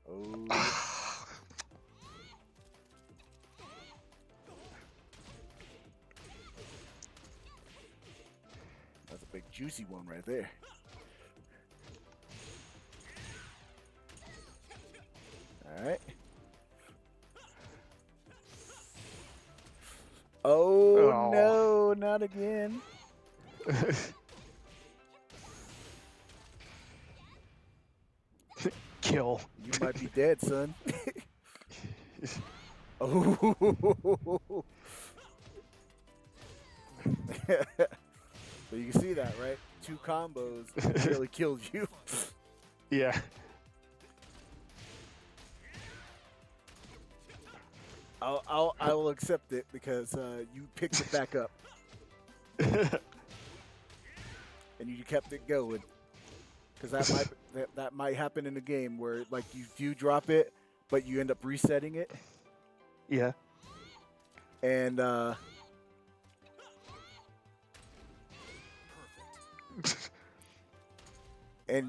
Speaker 2: Oh. juicy one right there. All right. Oh
Speaker 4: Oh.
Speaker 2: no, not again.
Speaker 4: Kill.
Speaker 2: You might be dead, son. Oh. So you can see that, right? 2 combos nearly killed you.
Speaker 4: Yeah.
Speaker 2: I will accept it because you picked it back up and you kept it going. Because that might happen in the game where like you do drop it, but you end up resetting it,
Speaker 4: Yeah.
Speaker 2: and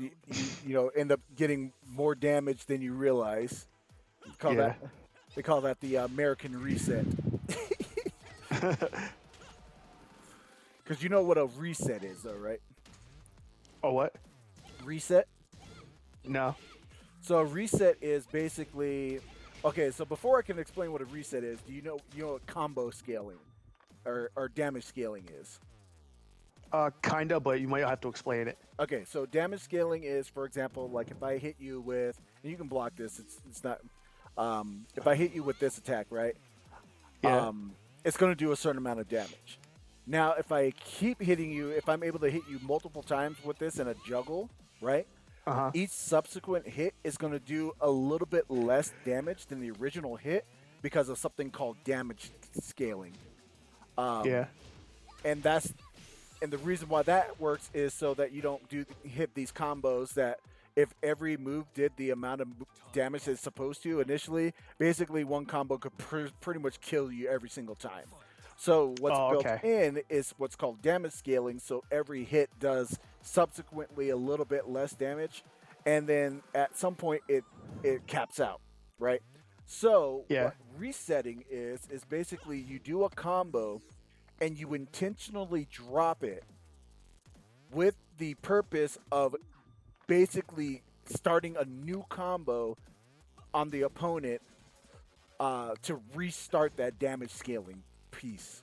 Speaker 2: you know end up getting more damage than you realize.
Speaker 4: Yeah.
Speaker 2: They call that the American reset. Because you know what a reset is, though, right?
Speaker 4: Oh, what?
Speaker 2: Reset.
Speaker 4: No.
Speaker 2: So a reset is basically okay. So before I can explain what a reset is, do you know what combo scaling or damage scaling is?
Speaker 4: Kinda, but you might have to explain it.
Speaker 2: Okay, so damage scaling is, for example, like if I hit you with, and you can block this. It's not. If I hit you with this attack, right?
Speaker 4: Yeah.
Speaker 2: It's going to do a certain amount of damage. Now, if I keep hitting you, if I'm able to hit you multiple times with this in a juggle, right?
Speaker 4: Uh-huh.
Speaker 2: Each subsequent hit is going to do a little bit less damage than the original hit because of something called damage scaling.
Speaker 4: Yeah.
Speaker 2: And the reason why that works is so that you don't hit these combos that if every move did the amount of damage it's supposed to initially, basically one combo could pretty much kill you every single time. So what's built
Speaker 4: okay.
Speaker 2: in is what's called damage scaling. So every hit does subsequently a little bit less damage, and then at some point it caps out, right? So
Speaker 4: Yeah.
Speaker 2: what resetting is basically you do a combo and you intentionally drop it with the purpose of basically starting a new combo on the opponent to restart that damage scaling piece.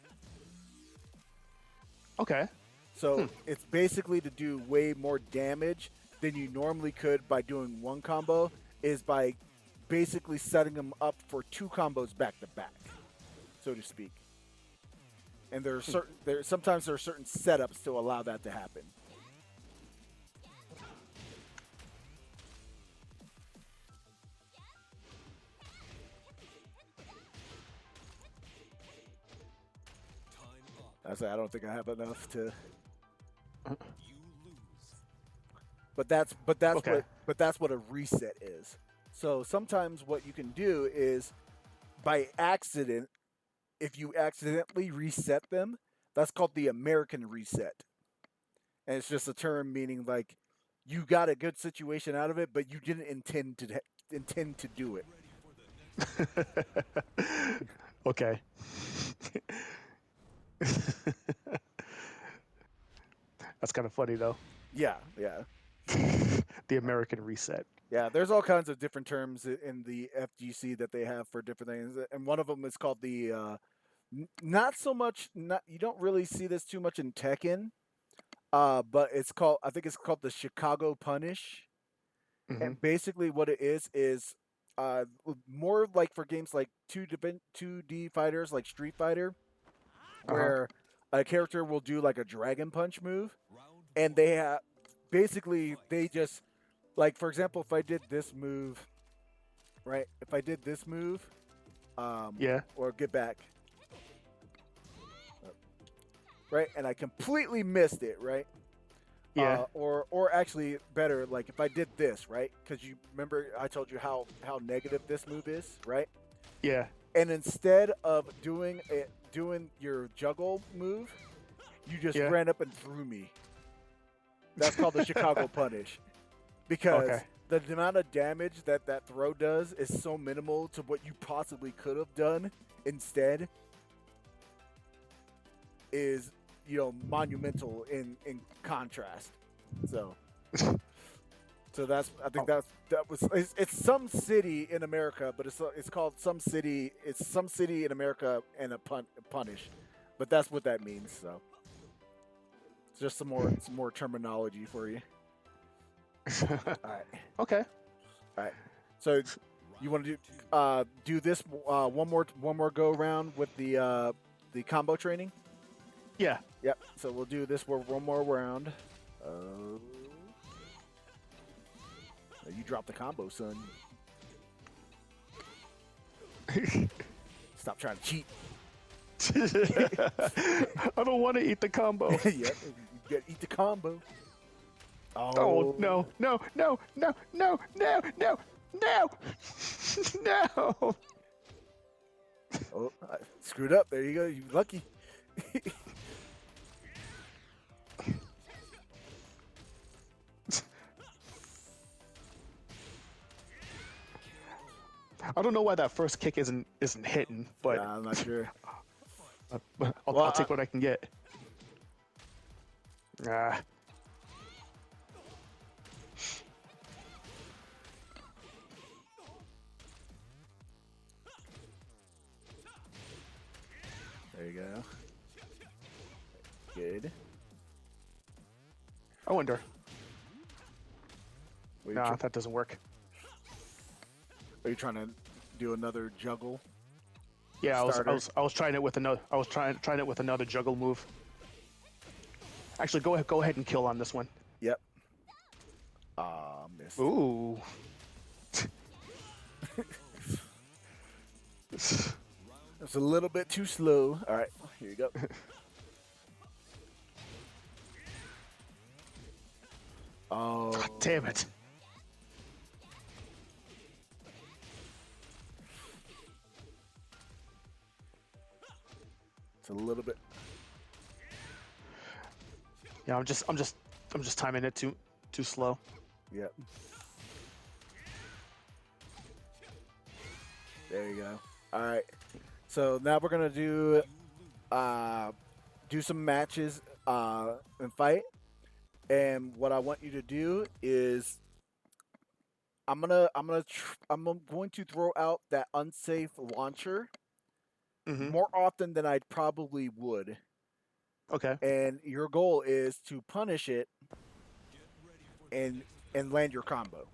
Speaker 4: Okay.
Speaker 2: So it's basically to do way more damage than you normally could by doing one combo is by basically setting them up for 2 combos back to back, so to speak. And sometimes there are certain setups to allow that to happen. I say I don't think I have enough to. But that's
Speaker 4: Okay.
Speaker 2: what a reset is. So sometimes what you can do is by accident, if you accidentally reset them, that's called the American reset. And it's just a term meaning like you got a good situation out of it, but you didn't intend to do it.
Speaker 4: Okay. That's kind of funny though.
Speaker 2: Yeah, yeah.
Speaker 4: The American reset.
Speaker 2: Yeah, there's all kinds of different terms in the FGC that they have for different things, and one of them is called the not so much. Not you don't really see this too much in Tekken, but it's called. I think it's called the Chicago Punish,
Speaker 4: Hmm.
Speaker 2: and basically what it is uh, more like for games like 2D fighters like Street Fighter,
Speaker 4: Uh-huh.
Speaker 2: where a character will do like a Dragon Punch move, and they have basically they just like for example if I did this move right? If I did this move,
Speaker 4: Yeah.
Speaker 2: or get back, right, and I completely missed it, right?
Speaker 4: Yeah.
Speaker 2: Or actually better, like if I did this, right? Because you remember I told you how negative this move is, right?
Speaker 4: Yeah.
Speaker 2: And instead of doing your juggle move, you just
Speaker 4: Yeah.
Speaker 2: ran up and threw me. That's called the Chicago Punish, because
Speaker 4: Okay.
Speaker 2: the amount of damage that that throw does is so minimal to what you possibly could have done instead is monumental in contrast. So that's I think
Speaker 3: Oh.
Speaker 2: it's some city in America, but it's called some city. It's some city in America and a punish, but that's what that means. So it's just some more terminology for you. All right,
Speaker 4: Okay.
Speaker 2: all right. So you want to do this one more go around with the combo training?
Speaker 4: Yeah.
Speaker 2: Yep. So we'll do this one more round. You dropped the combo, son. Stop trying to cheat.
Speaker 4: I don't want to eat the combo.
Speaker 2: Yep. You gotta eat the combo.
Speaker 4: Oh no, no, no, no, no, no, no, no, no.
Speaker 2: Oh, I screwed up. There you go. You lucky.
Speaker 4: I don't know why that first kick isn't hitting, but
Speaker 2: Nah, I'm not sure.
Speaker 4: I'll take what I can get. Ah.
Speaker 2: There you go. Good.
Speaker 4: I wonder.
Speaker 2: Are you,
Speaker 4: Nah, that doesn't work.
Speaker 2: are you trying to do another juggle?
Speaker 4: Yeah,
Speaker 2: Starter.
Speaker 4: I was trying it with another. I was trying it with another juggle move. Actually, go ahead and kill on this one.
Speaker 2: Yep. Missed.
Speaker 4: Ooh.
Speaker 2: It's a little bit too slow. All right, here you go. Oh,
Speaker 4: God damn it.
Speaker 2: it's a little bit.
Speaker 4: Yeah, I'm just timing it too slow.
Speaker 2: Yep. There you go. All right. So now we're gonna do some matches and fight. And what I want you to do is I'm going to throw out that unsafe launcher
Speaker 4: Mm-hmm.
Speaker 2: more often than I probably would.
Speaker 4: Okay.
Speaker 2: And your goal is to punish it and land your combo.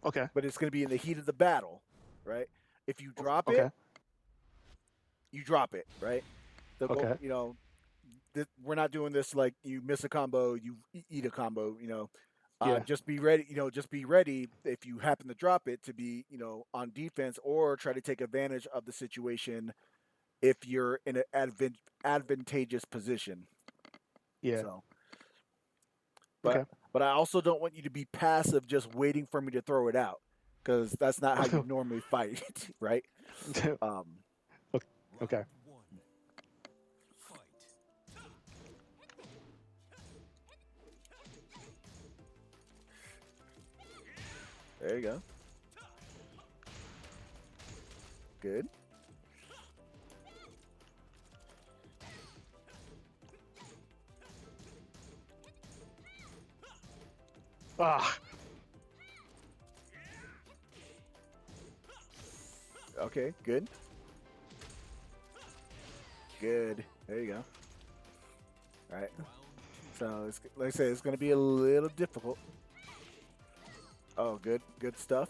Speaker 4: Okay.
Speaker 2: But it's going to be in the heat of the battle, right? If you drop it,
Speaker 4: Okay.
Speaker 2: you drop it, right? The goal,
Speaker 4: Okay.
Speaker 2: we're not doing this like you miss a combo, you eat a combo.
Speaker 4: Yeah.
Speaker 2: Just be ready. Just be ready if you happen to drop it to be, on defense or try to take advantage of the situation if you're in an advantageous position.
Speaker 4: Yeah.
Speaker 2: So, but
Speaker 4: Okay.
Speaker 2: but I also don't want you to be passive, just waiting for me to throw it out, because that's not how you normally fight, right? Um,
Speaker 4: Okay.
Speaker 2: there you go. Good.
Speaker 4: Ah.
Speaker 2: Okay. Good. Good. There you go. All right. So it's, like I said, it's going to be a little difficult. Oh, good. Good stuff.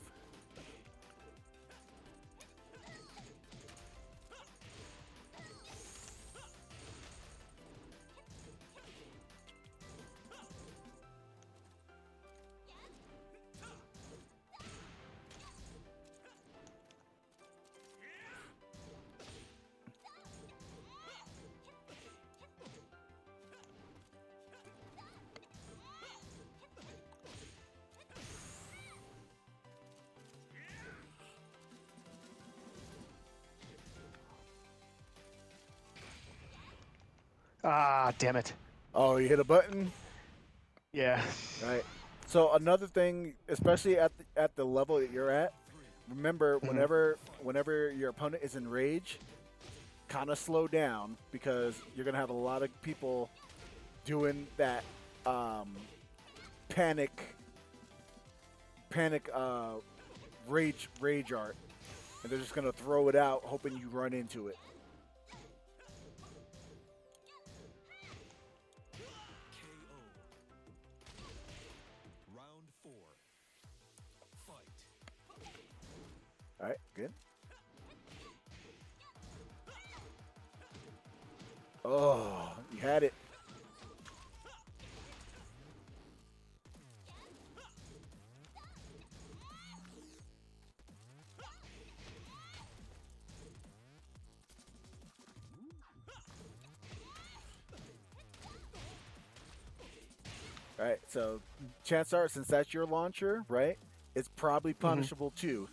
Speaker 4: Ah, damn it.
Speaker 2: Oh, you hit a button.
Speaker 4: Yeah.
Speaker 2: All right. So another thing, especially at the level that you're at, remember
Speaker 4: Mhm.
Speaker 2: whenever your opponent is in rage, kind of slow down because you're gonna have a lot of people doing that panic rage art, and they're just gonna throw it out hoping you run into it.
Speaker 1: KO. Round 4. Fight.
Speaker 2: All right, good. Oh, you had it. All right, so chances are, since that's your launcher, right, it's probably punishable too.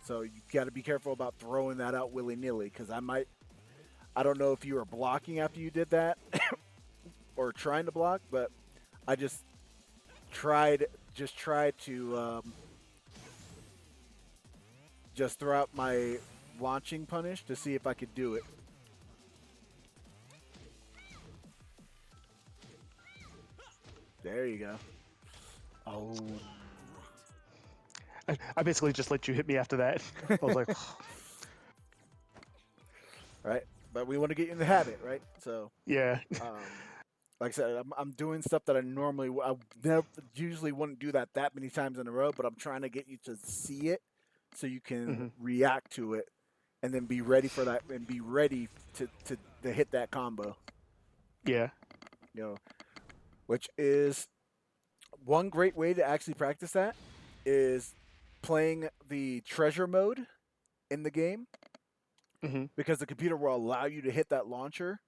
Speaker 2: So you got to be careful about throwing that out willy nilly because I don't know if you were blocking after you did that or trying to block, but I just tried to just throw out my launching punish to see if I could do it. There you go. Oh.
Speaker 4: I basically just let you hit me after that. I was like,
Speaker 2: Right, but we want to get you in the habit, right? So,
Speaker 4: yeah.
Speaker 2: like I said, I'm doing stuff that I never usually wouldn't do that many times in a row, but I'm trying to get you to see it so you can react to it and then be ready for that and be ready to hit that combo.
Speaker 4: Yeah.
Speaker 2: You know, which is one great way to actually practice that is playing the treasure mode in the game because the computer will allow you to hit that launcher,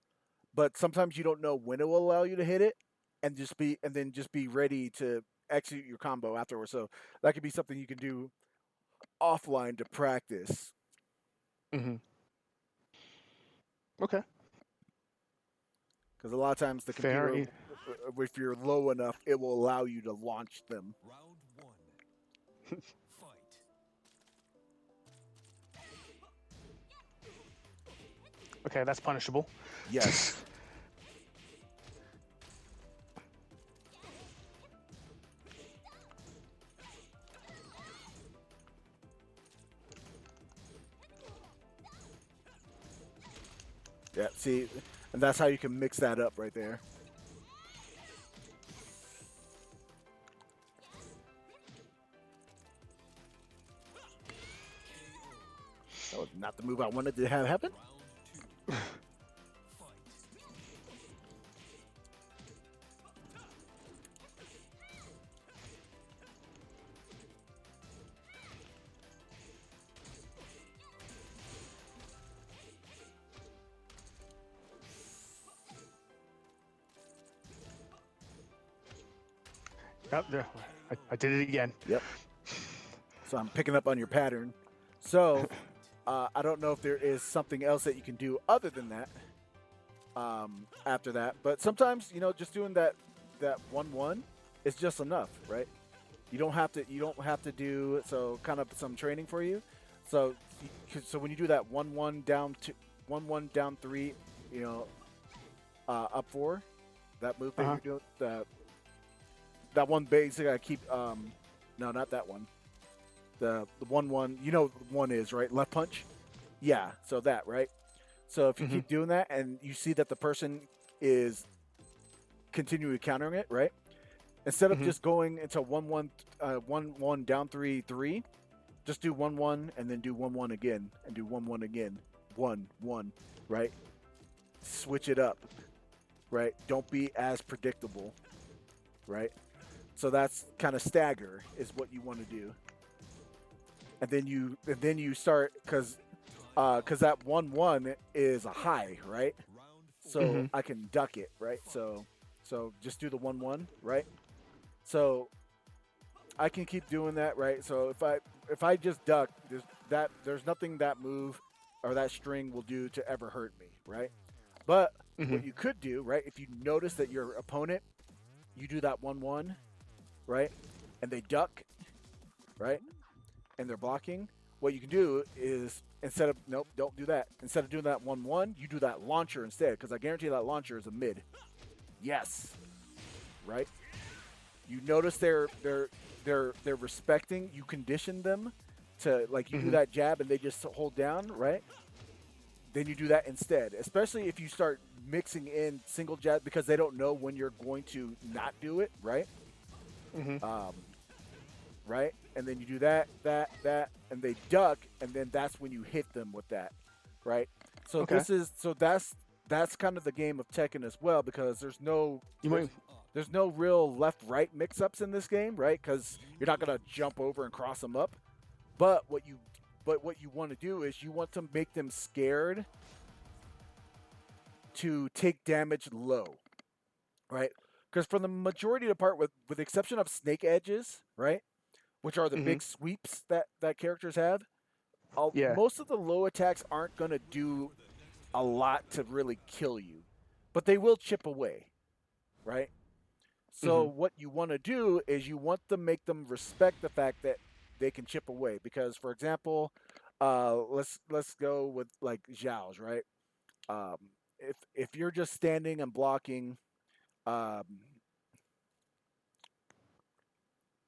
Speaker 2: but sometimes you don't know when it will allow you to hit it and then just be ready to execute your combo afterwards. So that could be something you can do offline to practice.
Speaker 4: Okay.
Speaker 2: Because a lot of times the
Speaker 4: Fair.
Speaker 2: computer, if you're low enough, it will allow you to launch them.
Speaker 1: Round 1. Fight.
Speaker 4: Okay, that's punishable.
Speaker 2: Yes. Yeah, see, and that's how you can mix that up right there. That was not the move I wanted to have happen.
Speaker 1: Round 2. Fight.
Speaker 4: Yep, there. I did it again.
Speaker 2: Yep. So I'm picking up on your pattern. So I don't know if there is something else that you can do other than that after that. But sometimes, just doing that 1-1 is just enough, right? You don't have to do so kind of some training for you. So when you do that 1-1 down 1-1 down 3, up 4, that move that you're doing, that one basically I keep no, not that one. The 1-1, what one is, right? Left punch? Yeah, so that, right? So if you keep doing that and you see that the person is continually countering it, right? Instead of just going into 1-1 1-1 down 3-3, just do 1-1 and then do 1-1 again and do 1-1 again. 1-1, right? Switch it up. Right? Don't be as predictable. Right? So that's kind of stagger is what you want to do. And then you start because that 1-1 is a high, right? So I can duck it, right? So just do the 1-1, right? So I can keep doing that, right? So if I just duck, there's nothing that move or that string will do to ever hurt me, right? But what you could do, right? If you notice that your opponent, you do that 1-1, right? And they duck, right? And they're blocking. what you can do is instead of nope, don't do that. Instead of doing that 1-1, you do that launcher instead, because I guarantee that launcher is a mid. Yes, right. You notice they're respecting. You condition them to like you do that jab and they just hold down, right? Then you do that instead. Especially if you start mixing in single jab because they don't know when you're going to not do it, right? Right? And then you do that, and they duck, and then that's when you hit them with that, right? So
Speaker 4: Okay.
Speaker 2: that's kind of the game of Tekken as well because there's no
Speaker 4: You might.
Speaker 2: there's no real left-right mix-ups in this game, right? Because you're not gonna jump over and cross them up. But what you want to do is you want to make them scared to take damage low, right? Because for the majority of the part, with the exception of snake edges, right, which are the big sweeps that characters have,
Speaker 4: Yeah.
Speaker 2: most of the low attacks aren't gonna do a lot to really kill you, but they will chip away, right? So what you want to do is you want to make them respect the fact that they can chip away. Because, for example, let's go with like Zhao's, right? Um, if you're just standing and blocking, um,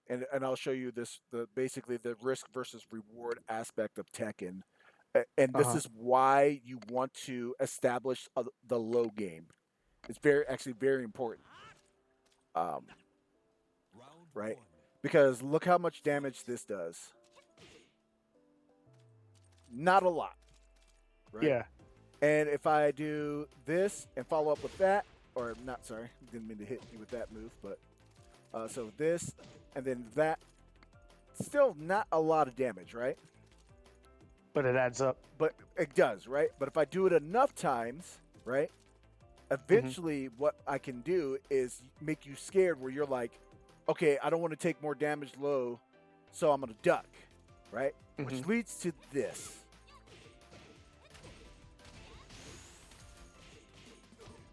Speaker 2: and I'll show you this the basically the risk versus reward aspect of Tekken, and this is why you want to establish the low game. It's very important. Um, right? Because look how much damage this does. Not a lot, right?
Speaker 4: Yeah.
Speaker 2: And if I do this and follow up with that, or not, sorry, didn't mean to hit you with that move, but so this and then that, still not a lot of damage, right?
Speaker 4: But it adds up.
Speaker 2: But it does, right? But if I do it enough times, right? Eventually, what I can do is make you scared where you're like, okay, I don't want to take more damage low, so I'm going to duck, right? Which leads to this.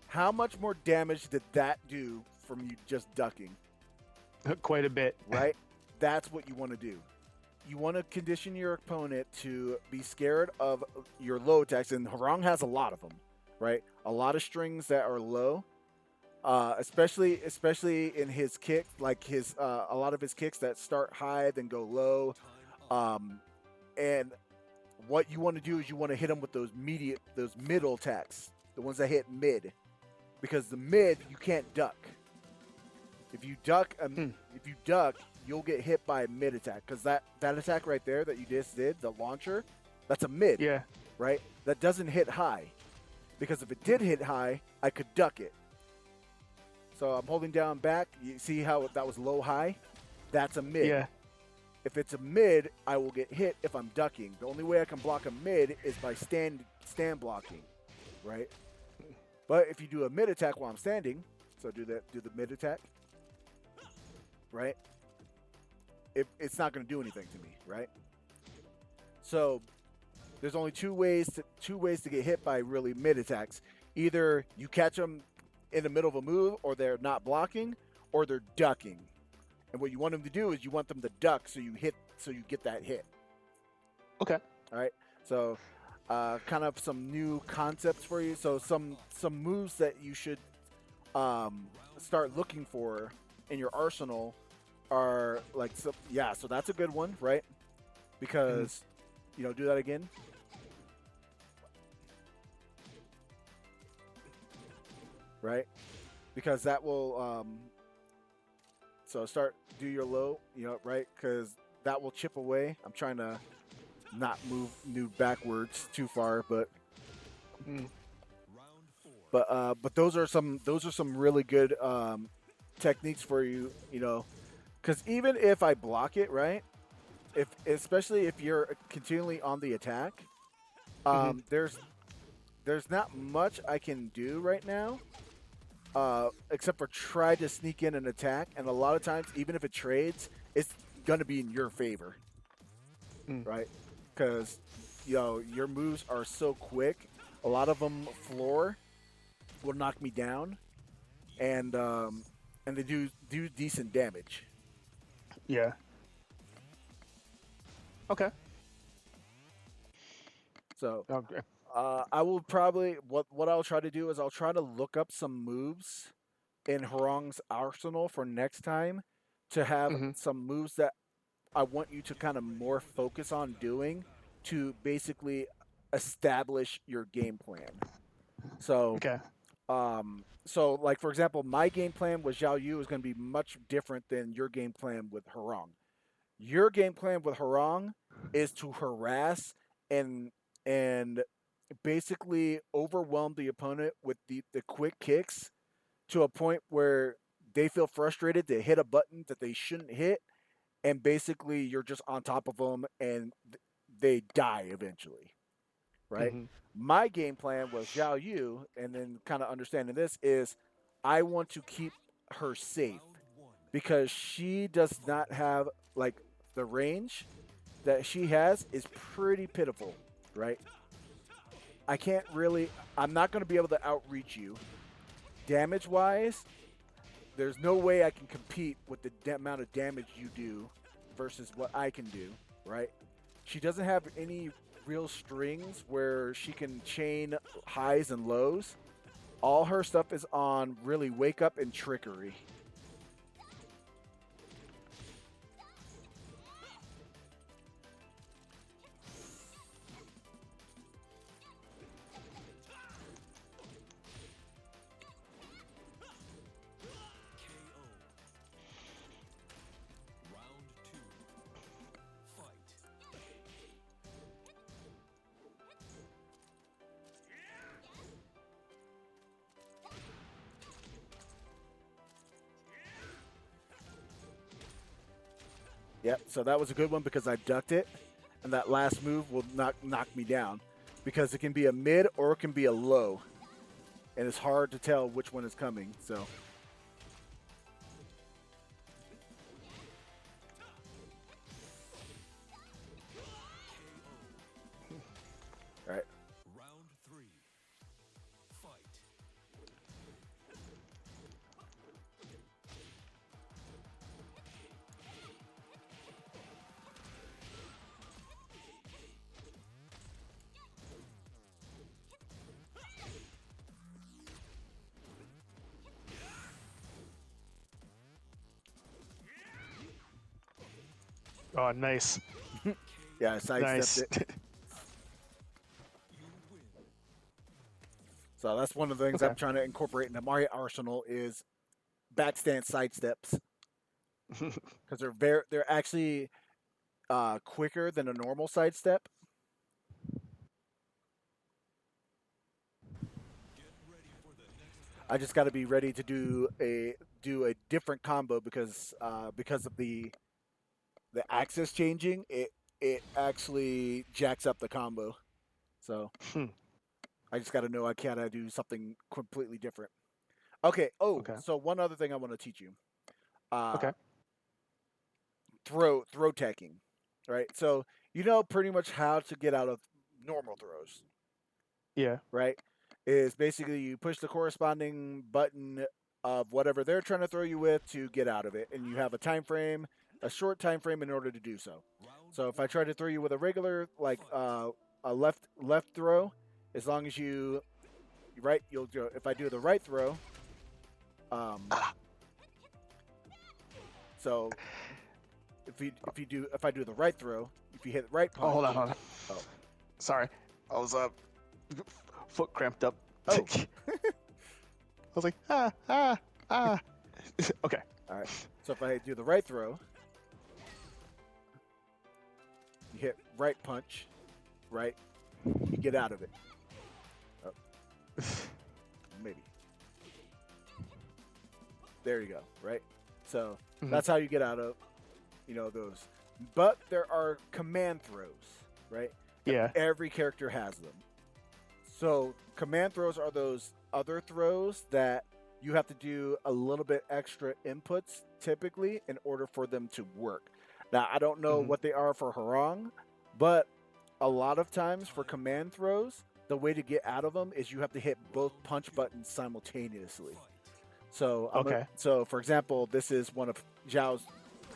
Speaker 2: How much more damage did that do from you just ducking,
Speaker 4: Quite a bit.
Speaker 2: right? That's what you want to do. You want to condition your opponent to be scared of your low attacks, and Harang has a lot of them, right? A lot of strings that are low, especially in his kick, like his a lot of his kicks that start high then go low, and what you want to do is you want to hit them with those middle attacks, the ones that hit mid, because the mid you can't duck. If you duck, you'll get hit by a mid attack because that attack right there that you just did, the launcher, that's a mid.
Speaker 4: Yeah.
Speaker 2: Right? That doesn't hit high. Because if it did hit high, I could duck it. So I'm holding down back. You see how that was low high? That's a mid.
Speaker 4: Yeah.
Speaker 2: If it's a mid, I will get hit if I'm ducking. The only way I can block a mid is by stand blocking, right? But if you do a mid attack while I'm standing, so do the mid attack, right? It's not going to do anything to me, right? So there's only two ways to get hit by really mid attacks. Either you catch them in the middle of a move, or they're not blocking, or they're ducking. And what you want them to do is you want them to duck so you get that hit.
Speaker 4: Okay.
Speaker 2: All right. So kind of some new concepts for you. So some moves that you should start looking for in your arsenal are like, so that's a good one, right? Because do that again. Right? Because that will so do your low, right? Because that will chip away. I'm trying to not move backwards too far, but those are some really good techniques for you, because even if I block it, right? Especially if you're continually on the attack, there's not much I can do right now. Except for try to sneak in an attack, and a lot of times, even if it trades, it's gonna be in your favor, right? Because your moves are so quick. A lot of them floor will knock me down, and they do decent damage.
Speaker 4: Yeah. Okay.
Speaker 2: So
Speaker 4: Okay.
Speaker 2: I will probably what I'll try to do is I'll try to look up some moves in Harong's arsenal for next time to have
Speaker 4: Mm-hmm.
Speaker 2: some moves that I want you to kind of more focus on doing to basically establish your game plan. So,
Speaker 4: Okay.
Speaker 2: so like for example, my game plan with Zhao Yu is going to be much different than your game plan with Harong. Your game plan with Harong is to harass and and basically overwhelm the opponent with the quick kicks to a point where they feel frustrated to hit a button that they shouldn't hit, and basically you're just on top of them and they die eventually, right?
Speaker 4: Mm-hmm.
Speaker 2: My game plan was Zhao Yu, and then kind of understanding this is I want to keep her safe because she does not have like the range that she has is pretty pitiful, right? I can't really, I'm not going to be able to outreach you. Damage wise, there's no way I can compete with the amount of damage you do versus what I can do, right? She doesn't have any real strings where she can chain highs and lows. All her stuff is on really wake up and trickery.
Speaker 1: Round two. Fight.
Speaker 2: Yep, so that was a good one because I ducked it, and that last move will knock me down because it can be a mid or it can be a low, and it's hard to tell which one is coming. So, all right,
Speaker 1: Round three. Fight.
Speaker 4: Oh, nice.
Speaker 2: yeah, I sidestepped
Speaker 4: Nice.
Speaker 2: it. So that's one of the things
Speaker 4: Okay.
Speaker 2: I'm trying to incorporate into my arsenal is backstand sidesteps because they're actually quicker than a normal sidestep.
Speaker 1: Get ready for the next
Speaker 2: I just got to be ready to do a different combo because of the axis changing. It actually jacks up the combo. So
Speaker 4: Hmm.
Speaker 2: I just got to know I gotta do something completely different. Okay. Oh,
Speaker 4: Okay.
Speaker 2: so one other thing I want to teach you. Uh,
Speaker 4: Okay.
Speaker 2: throw teching, right? So you know pretty much how to get out of normal throws,
Speaker 4: Yeah.
Speaker 2: right? Is basically you push the corresponding button of whatever they're trying to throw you with to get out of it, and you have a time frame, a short time frame in order to do so.
Speaker 1: round
Speaker 2: So if I
Speaker 1: one.
Speaker 2: try to throw you with a regular like
Speaker 1: Fight.
Speaker 2: a left throw, as long as you right, you'll do. If I do the right throw, um,
Speaker 4: Ah.
Speaker 2: so if I do the right throw, if you hit the right
Speaker 4: Oh,
Speaker 2: punch,
Speaker 4: hold on. Hold on.
Speaker 2: oh
Speaker 4: Sorry. I was foot cramped up.
Speaker 2: oh,
Speaker 4: I was like, ah, ah, ah. Okay.
Speaker 2: all right. So if I do the right throw, you hit right punch, right, you get out of it. Oh, maybe. There you go, right? So
Speaker 4: Mhm.
Speaker 2: that's how you get out of, those. But there are command throws, right? And
Speaker 4: Yeah.
Speaker 2: every character has them. So command throws are those other throws that you have to do a little bit extra inputs typically in order for them to work. Now I don't know
Speaker 4: Mhm.
Speaker 2: what they are for Harang, but a lot of times for command throws, the way to get out of them is you have to hit both punch buttons simultaneously. So
Speaker 4: Okay.
Speaker 2: so for example, this is one of Zhao's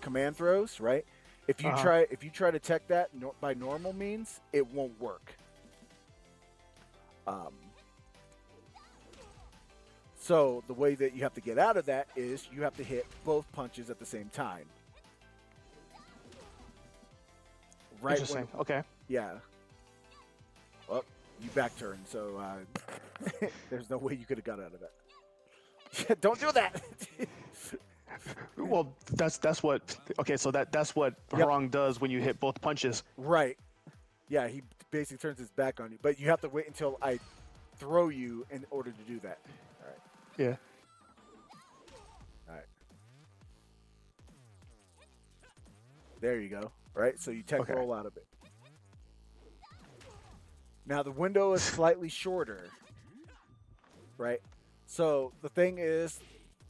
Speaker 2: command throws, right? If you
Speaker 4: Uh huh.
Speaker 2: try to tech that by normal means, it won't work. Um, so the way that you have to get out of that is you have to hit both punches at the same time. Right when,
Speaker 4: Interesting. Okay.
Speaker 2: yeah. Well, you back turn, so there's no way you could have got out of that. Don't do that.
Speaker 4: Well, that's what. Okay, so that's what
Speaker 2: Yep.
Speaker 4: Harang does when you hit both punches.
Speaker 2: Right. Yeah, he basically turns his back on you, but you have to wait until I throw you in order to do that. All right.
Speaker 4: Yeah.
Speaker 2: All right. There you go. Right. So you tech
Speaker 4: Okay.
Speaker 2: roll out of it. Now the window is slightly shorter. Right. So the thing is,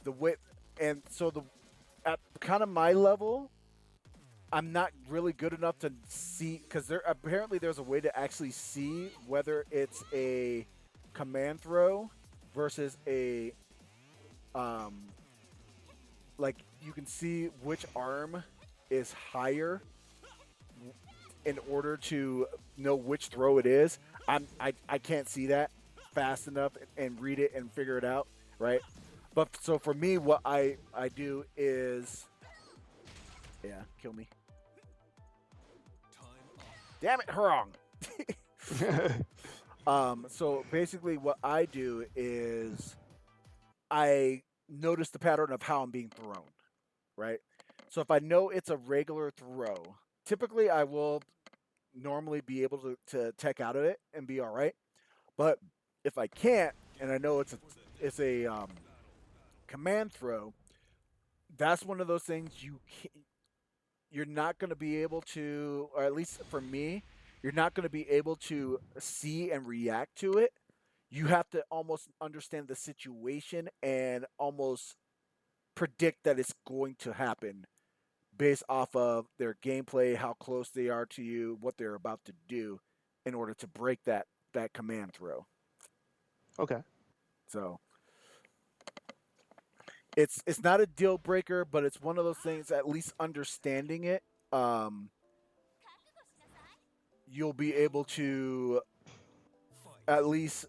Speaker 2: the width, and so the at kind of my level, I'm not really good enough to see because there's a way to actually see whether it's a command throw versus a like you can see which arm is higher in order to know which throw it is. I can't see that fast enough and read it and figure it out, right? But so for me, what I do is, yeah, kill me. Damn it, Harong. So basically what I do is I notice the pattern of how I'm being thrown, right? So if I know it's a regular throw, typically I will normally be able to tech out of it and be all right. But if I can't, and I know it's a command throw, that's one of those things you're not going to be able to, or at least for me, you're not going to be able to see and react to it. You have to almost understand the situation and almost predict that it's going to happen based off of their gameplay, how close they are to you, what they're about to do in order to break that command throw.
Speaker 4: Okay.
Speaker 2: So it's not a deal breaker, but it's one of those things. At least understanding it, you'll be able to at least,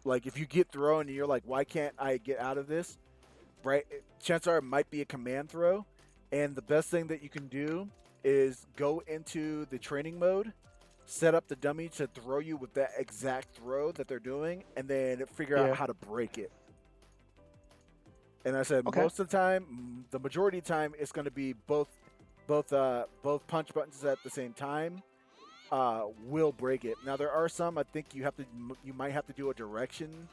Speaker 2: like, if you get thrown and you're like, why can't I get out of this? Right? Chances are it might be a command throw, and the best thing that you can do is go into the training mode, set up the dummy to throw you with that exact throw that they're doing, and then figure out
Speaker 4: Yeah.
Speaker 2: how to break it. And I said
Speaker 4: Okay.
Speaker 2: most of the time, the majority of the time, it's going to be both punch buttons at the same time. Will break it. Now there are some I think you might have to do a direction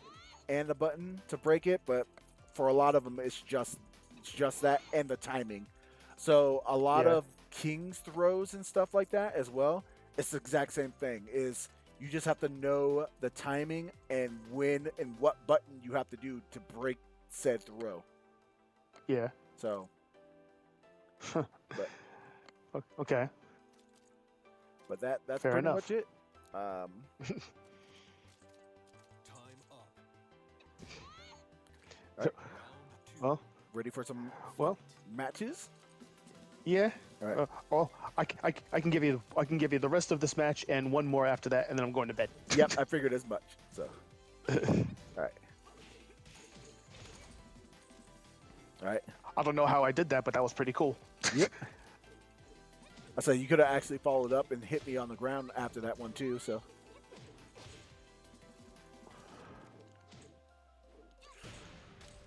Speaker 2: and a button to break it, but for a lot of them it's just that and the timing. So a lot
Speaker 4: Yeah.
Speaker 2: of King's throws and stuff like that as well. It's the exact same thing. Is you just have to know the timing and when and what button you have to do to break said throw.
Speaker 4: Yeah.
Speaker 2: So,
Speaker 4: Okay.
Speaker 2: but that's
Speaker 4: Fair
Speaker 2: pretty
Speaker 4: enough.
Speaker 2: much it.
Speaker 1: Time up.
Speaker 2: Alright.
Speaker 4: Well.
Speaker 2: Ready for some
Speaker 4: Well.
Speaker 2: matches?
Speaker 4: Yeah.
Speaker 2: All right.
Speaker 4: Well, I can give you the rest of this match and one more after that, and then I'm going to bed.
Speaker 2: Yep, I figured as much. So, all right. All right.
Speaker 4: I don't know how I did that, but that was pretty cool.
Speaker 2: Yep. I said you could have actually followed up and hit me on the ground after that one too. So.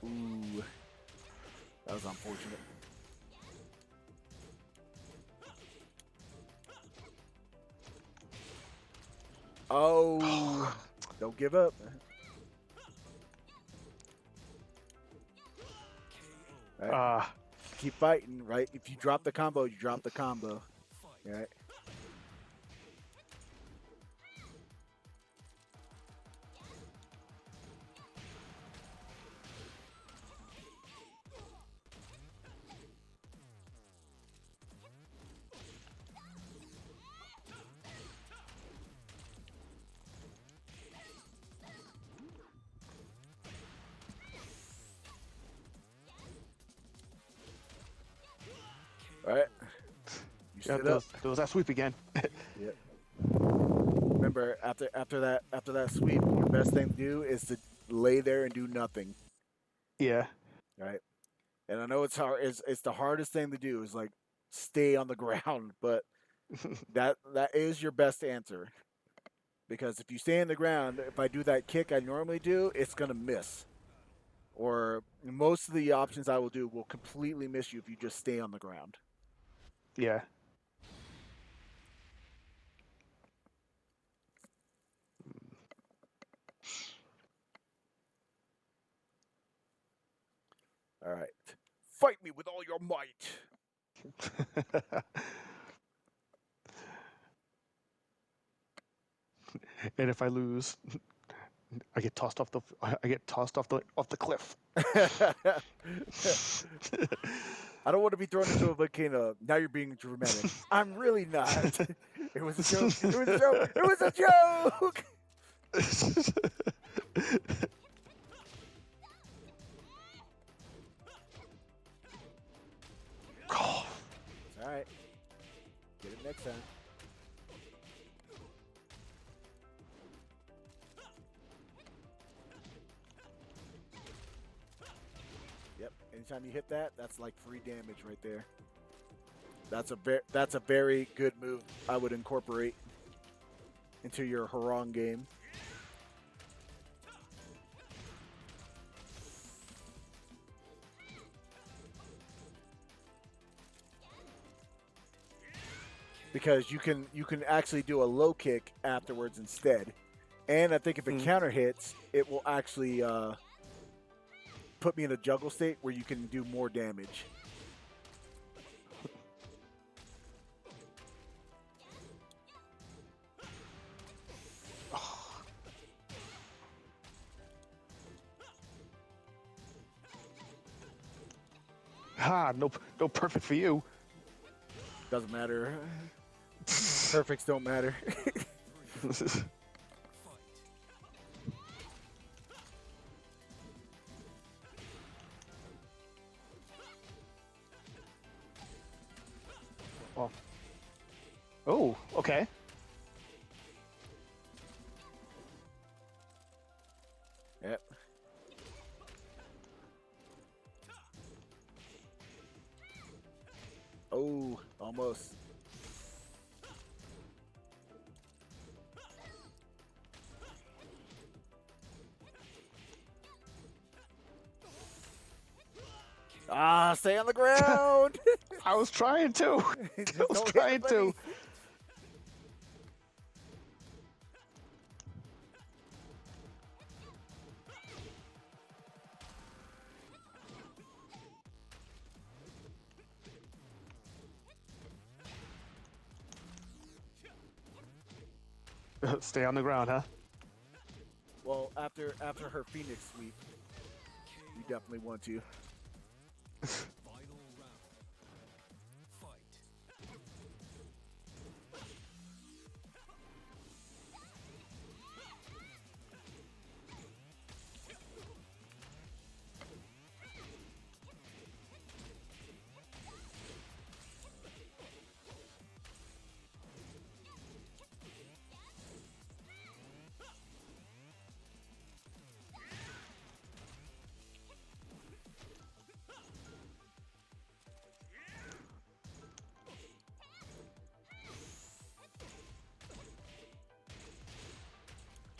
Speaker 2: Ooh, that was unfortunate. Oh, don't give up. All right. Keep fighting, right? If you drop the combo, you drop the combo. Right? All right. You
Speaker 4: Yeah,
Speaker 2: stood up.
Speaker 4: there was that sweep again.
Speaker 2: Yep. Remember remember after that sweep, your best thing to do is to lay there and do nothing,
Speaker 4: Yeah.
Speaker 2: right? And I know it's hard. It's the hardest thing to do is like stay on the ground, but that is your best answer because if you stay on the ground, if I do that kick I normally do, it's gonna miss. Or most of the options I will do will completely miss you if you just stay on the ground.
Speaker 4: Yeah.
Speaker 2: All right, fight me with all your might.
Speaker 4: And if I lose, I get tossed off the cliff.
Speaker 2: I don't want to be thrown into a volcano. Now you're being dramatic. I'm really not. It was a joke. It was a joke. It was a joke.
Speaker 4: Oh,
Speaker 2: All right. Get it next time. Yep. Anytime you hit that, that's like free damage right there. That's a very good move. I would incorporate into your Harong game. Because you can actually do a low kick afterwards instead, and I think if it counter hits, it will actually put me in a juggle state where you can do more damage.
Speaker 4: no perfect for you.
Speaker 2: Doesn't matter. Perfects don't matter.
Speaker 4: Oh. Oh, okay.
Speaker 2: Yep. Oh, almost. Ah, stay on the ground.
Speaker 4: I was trying to.
Speaker 2: Just
Speaker 4: I was
Speaker 2: don't hit
Speaker 4: trying
Speaker 2: anybody.
Speaker 4: to. Stay on the ground, huh?
Speaker 2: Well, after her Phoenix sweep, you definitely want to.
Speaker 1: Final round. Fight.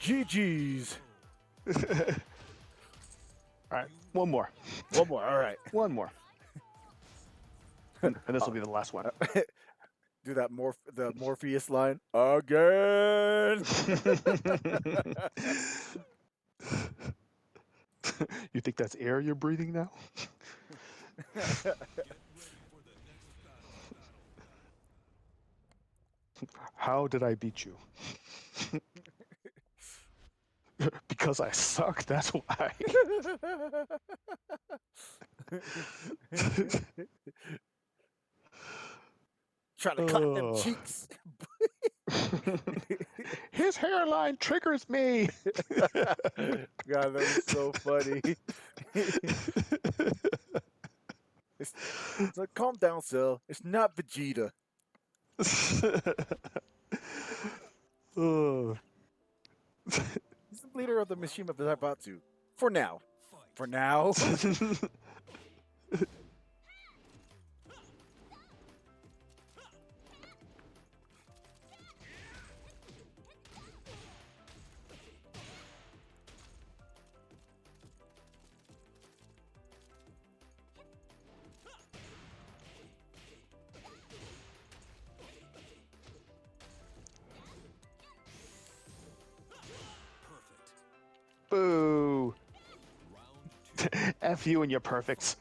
Speaker 2: GG's.
Speaker 4: All right, one more.
Speaker 2: One more. All right.
Speaker 4: One more. And this will be the last one.
Speaker 2: Do that the Morpheus line again.
Speaker 4: You think that's air you're breathing now? How did I beat you? Because I suck, that's why.
Speaker 2: Trying to cut them cheeks.
Speaker 4: His hairline triggers me.
Speaker 2: God, that was so funny. It's like, calm down, Cell. It's not Vegeta.
Speaker 4: Ugh.
Speaker 2: He's the leader of the Mishima Zaibatsu. For now. For now.
Speaker 4: Boo. F you and your perfects.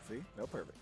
Speaker 2: See? No perfect.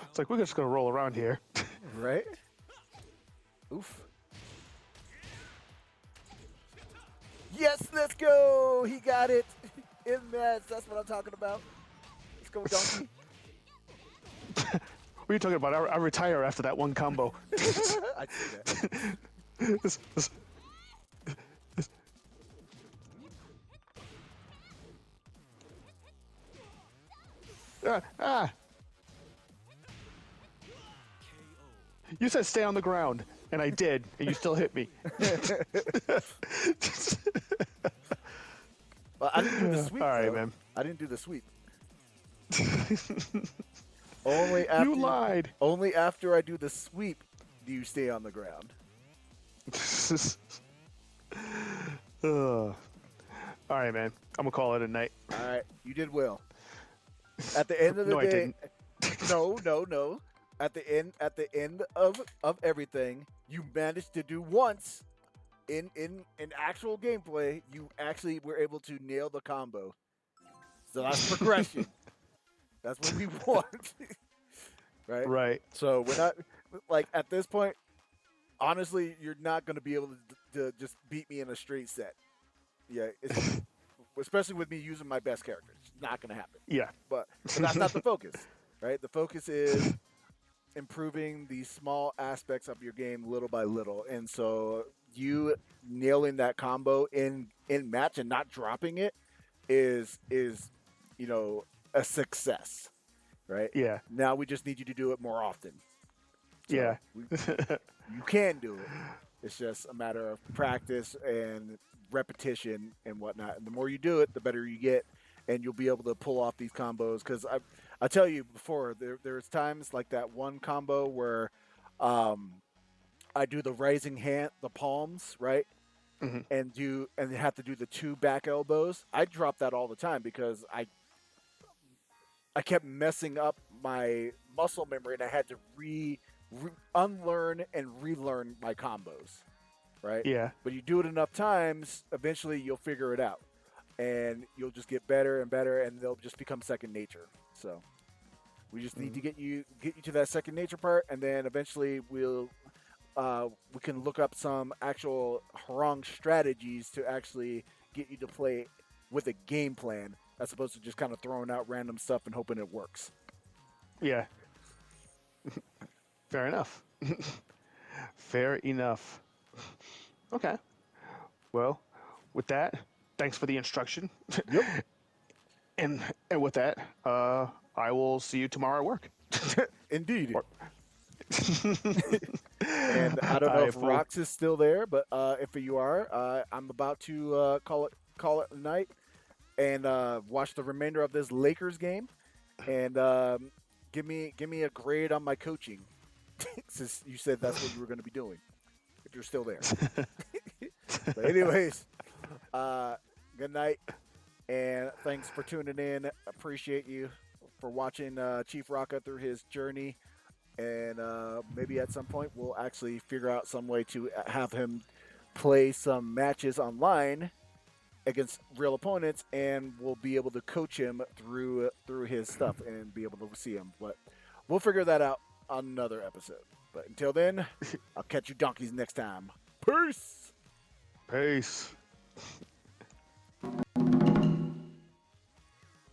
Speaker 4: It's like we're just gonna roll around here.
Speaker 2: Right? Oof. Yes, let's go! He got it! In match, that's what I'm talking about. Let's go, Donkey.
Speaker 4: What are you talking about? I retire after that one combo.
Speaker 2: I see that.
Speaker 4: Ah! You said stay on the ground, and I did, and you still hit me.
Speaker 2: Well, I didn't do the sweep.
Speaker 4: All right,
Speaker 2: though.
Speaker 4: man.
Speaker 2: I didn't do the sweep. Only after
Speaker 4: You lied.
Speaker 2: Only after I do the sweep do you stay on the ground.
Speaker 4: All right, man. I'm gonna call it a night.
Speaker 2: All right, you did well. At the end of the
Speaker 4: No, I
Speaker 2: day,
Speaker 4: didn't.
Speaker 2: no. At the end of everything, you managed to do once in actual gameplay. You actually were able to nail the combo. So that's progression. That's what we want, right?
Speaker 4: Right.
Speaker 2: So we're not like at this point. Honestly, you're not going to be able to just beat me in a straight set. Yeah, it's, especially with me using my best character. It's not going to happen.
Speaker 4: Yeah.
Speaker 2: But that's not the focus, right? The focus is improving the small aspects of your game little by little. And so you nailing that combo in match and not dropping it is a success, right?
Speaker 4: Yeah.
Speaker 2: Now we just need you to do it more often. So
Speaker 4: Yeah.
Speaker 2: you can do it. It's just a matter of practice and repetition and whatnot. And the more you do it, the better you get, and you'll be able to pull off these combos. Because I tell you before, there's times like that one combo where I do the rising hand, the palms, right,
Speaker 4: Mhm.
Speaker 2: and have to do the two back elbows. I drop that all the time because I kept messing up my muscle memory, and I had to unlearn and relearn my combos, right?
Speaker 4: Yeah.
Speaker 2: But you do it enough times, eventually you'll figure it out, and you'll just get better and better, and they'll just become second nature. So we just need to get you to that second nature part, and then eventually we can look up some actual Harong strategies to actually get you to play with a game plan as opposed to just kind of throwing out random stuff and hoping it works.
Speaker 4: Yeah. Fair enough. Fair enough. Okay. Well, with that, thanks for the instruction.
Speaker 2: Yep.
Speaker 4: and with that, I will see you tomorrow at work.
Speaker 2: Indeed.
Speaker 4: Or-
Speaker 2: And I don't know
Speaker 4: Alright,
Speaker 2: if
Speaker 4: fool.
Speaker 2: Rox is still there, but if you are, I'm about to call it a night and watch the remainder of this Lakers game, and give me a grade on my coaching, since you said that's what you were going to be doing, if you're still there. But anyways, good night, and thanks for tuning in. Appreciate you for watching Chief Rocka through his journey. And maybe at some point we'll actually figure out some way to have him play some matches online against real opponents, and we'll be able to coach him through his stuff and be able to see him. But we'll figure that out on another episode. But until then, I'll catch you donkeys next time. Peace.
Speaker 4: Peace.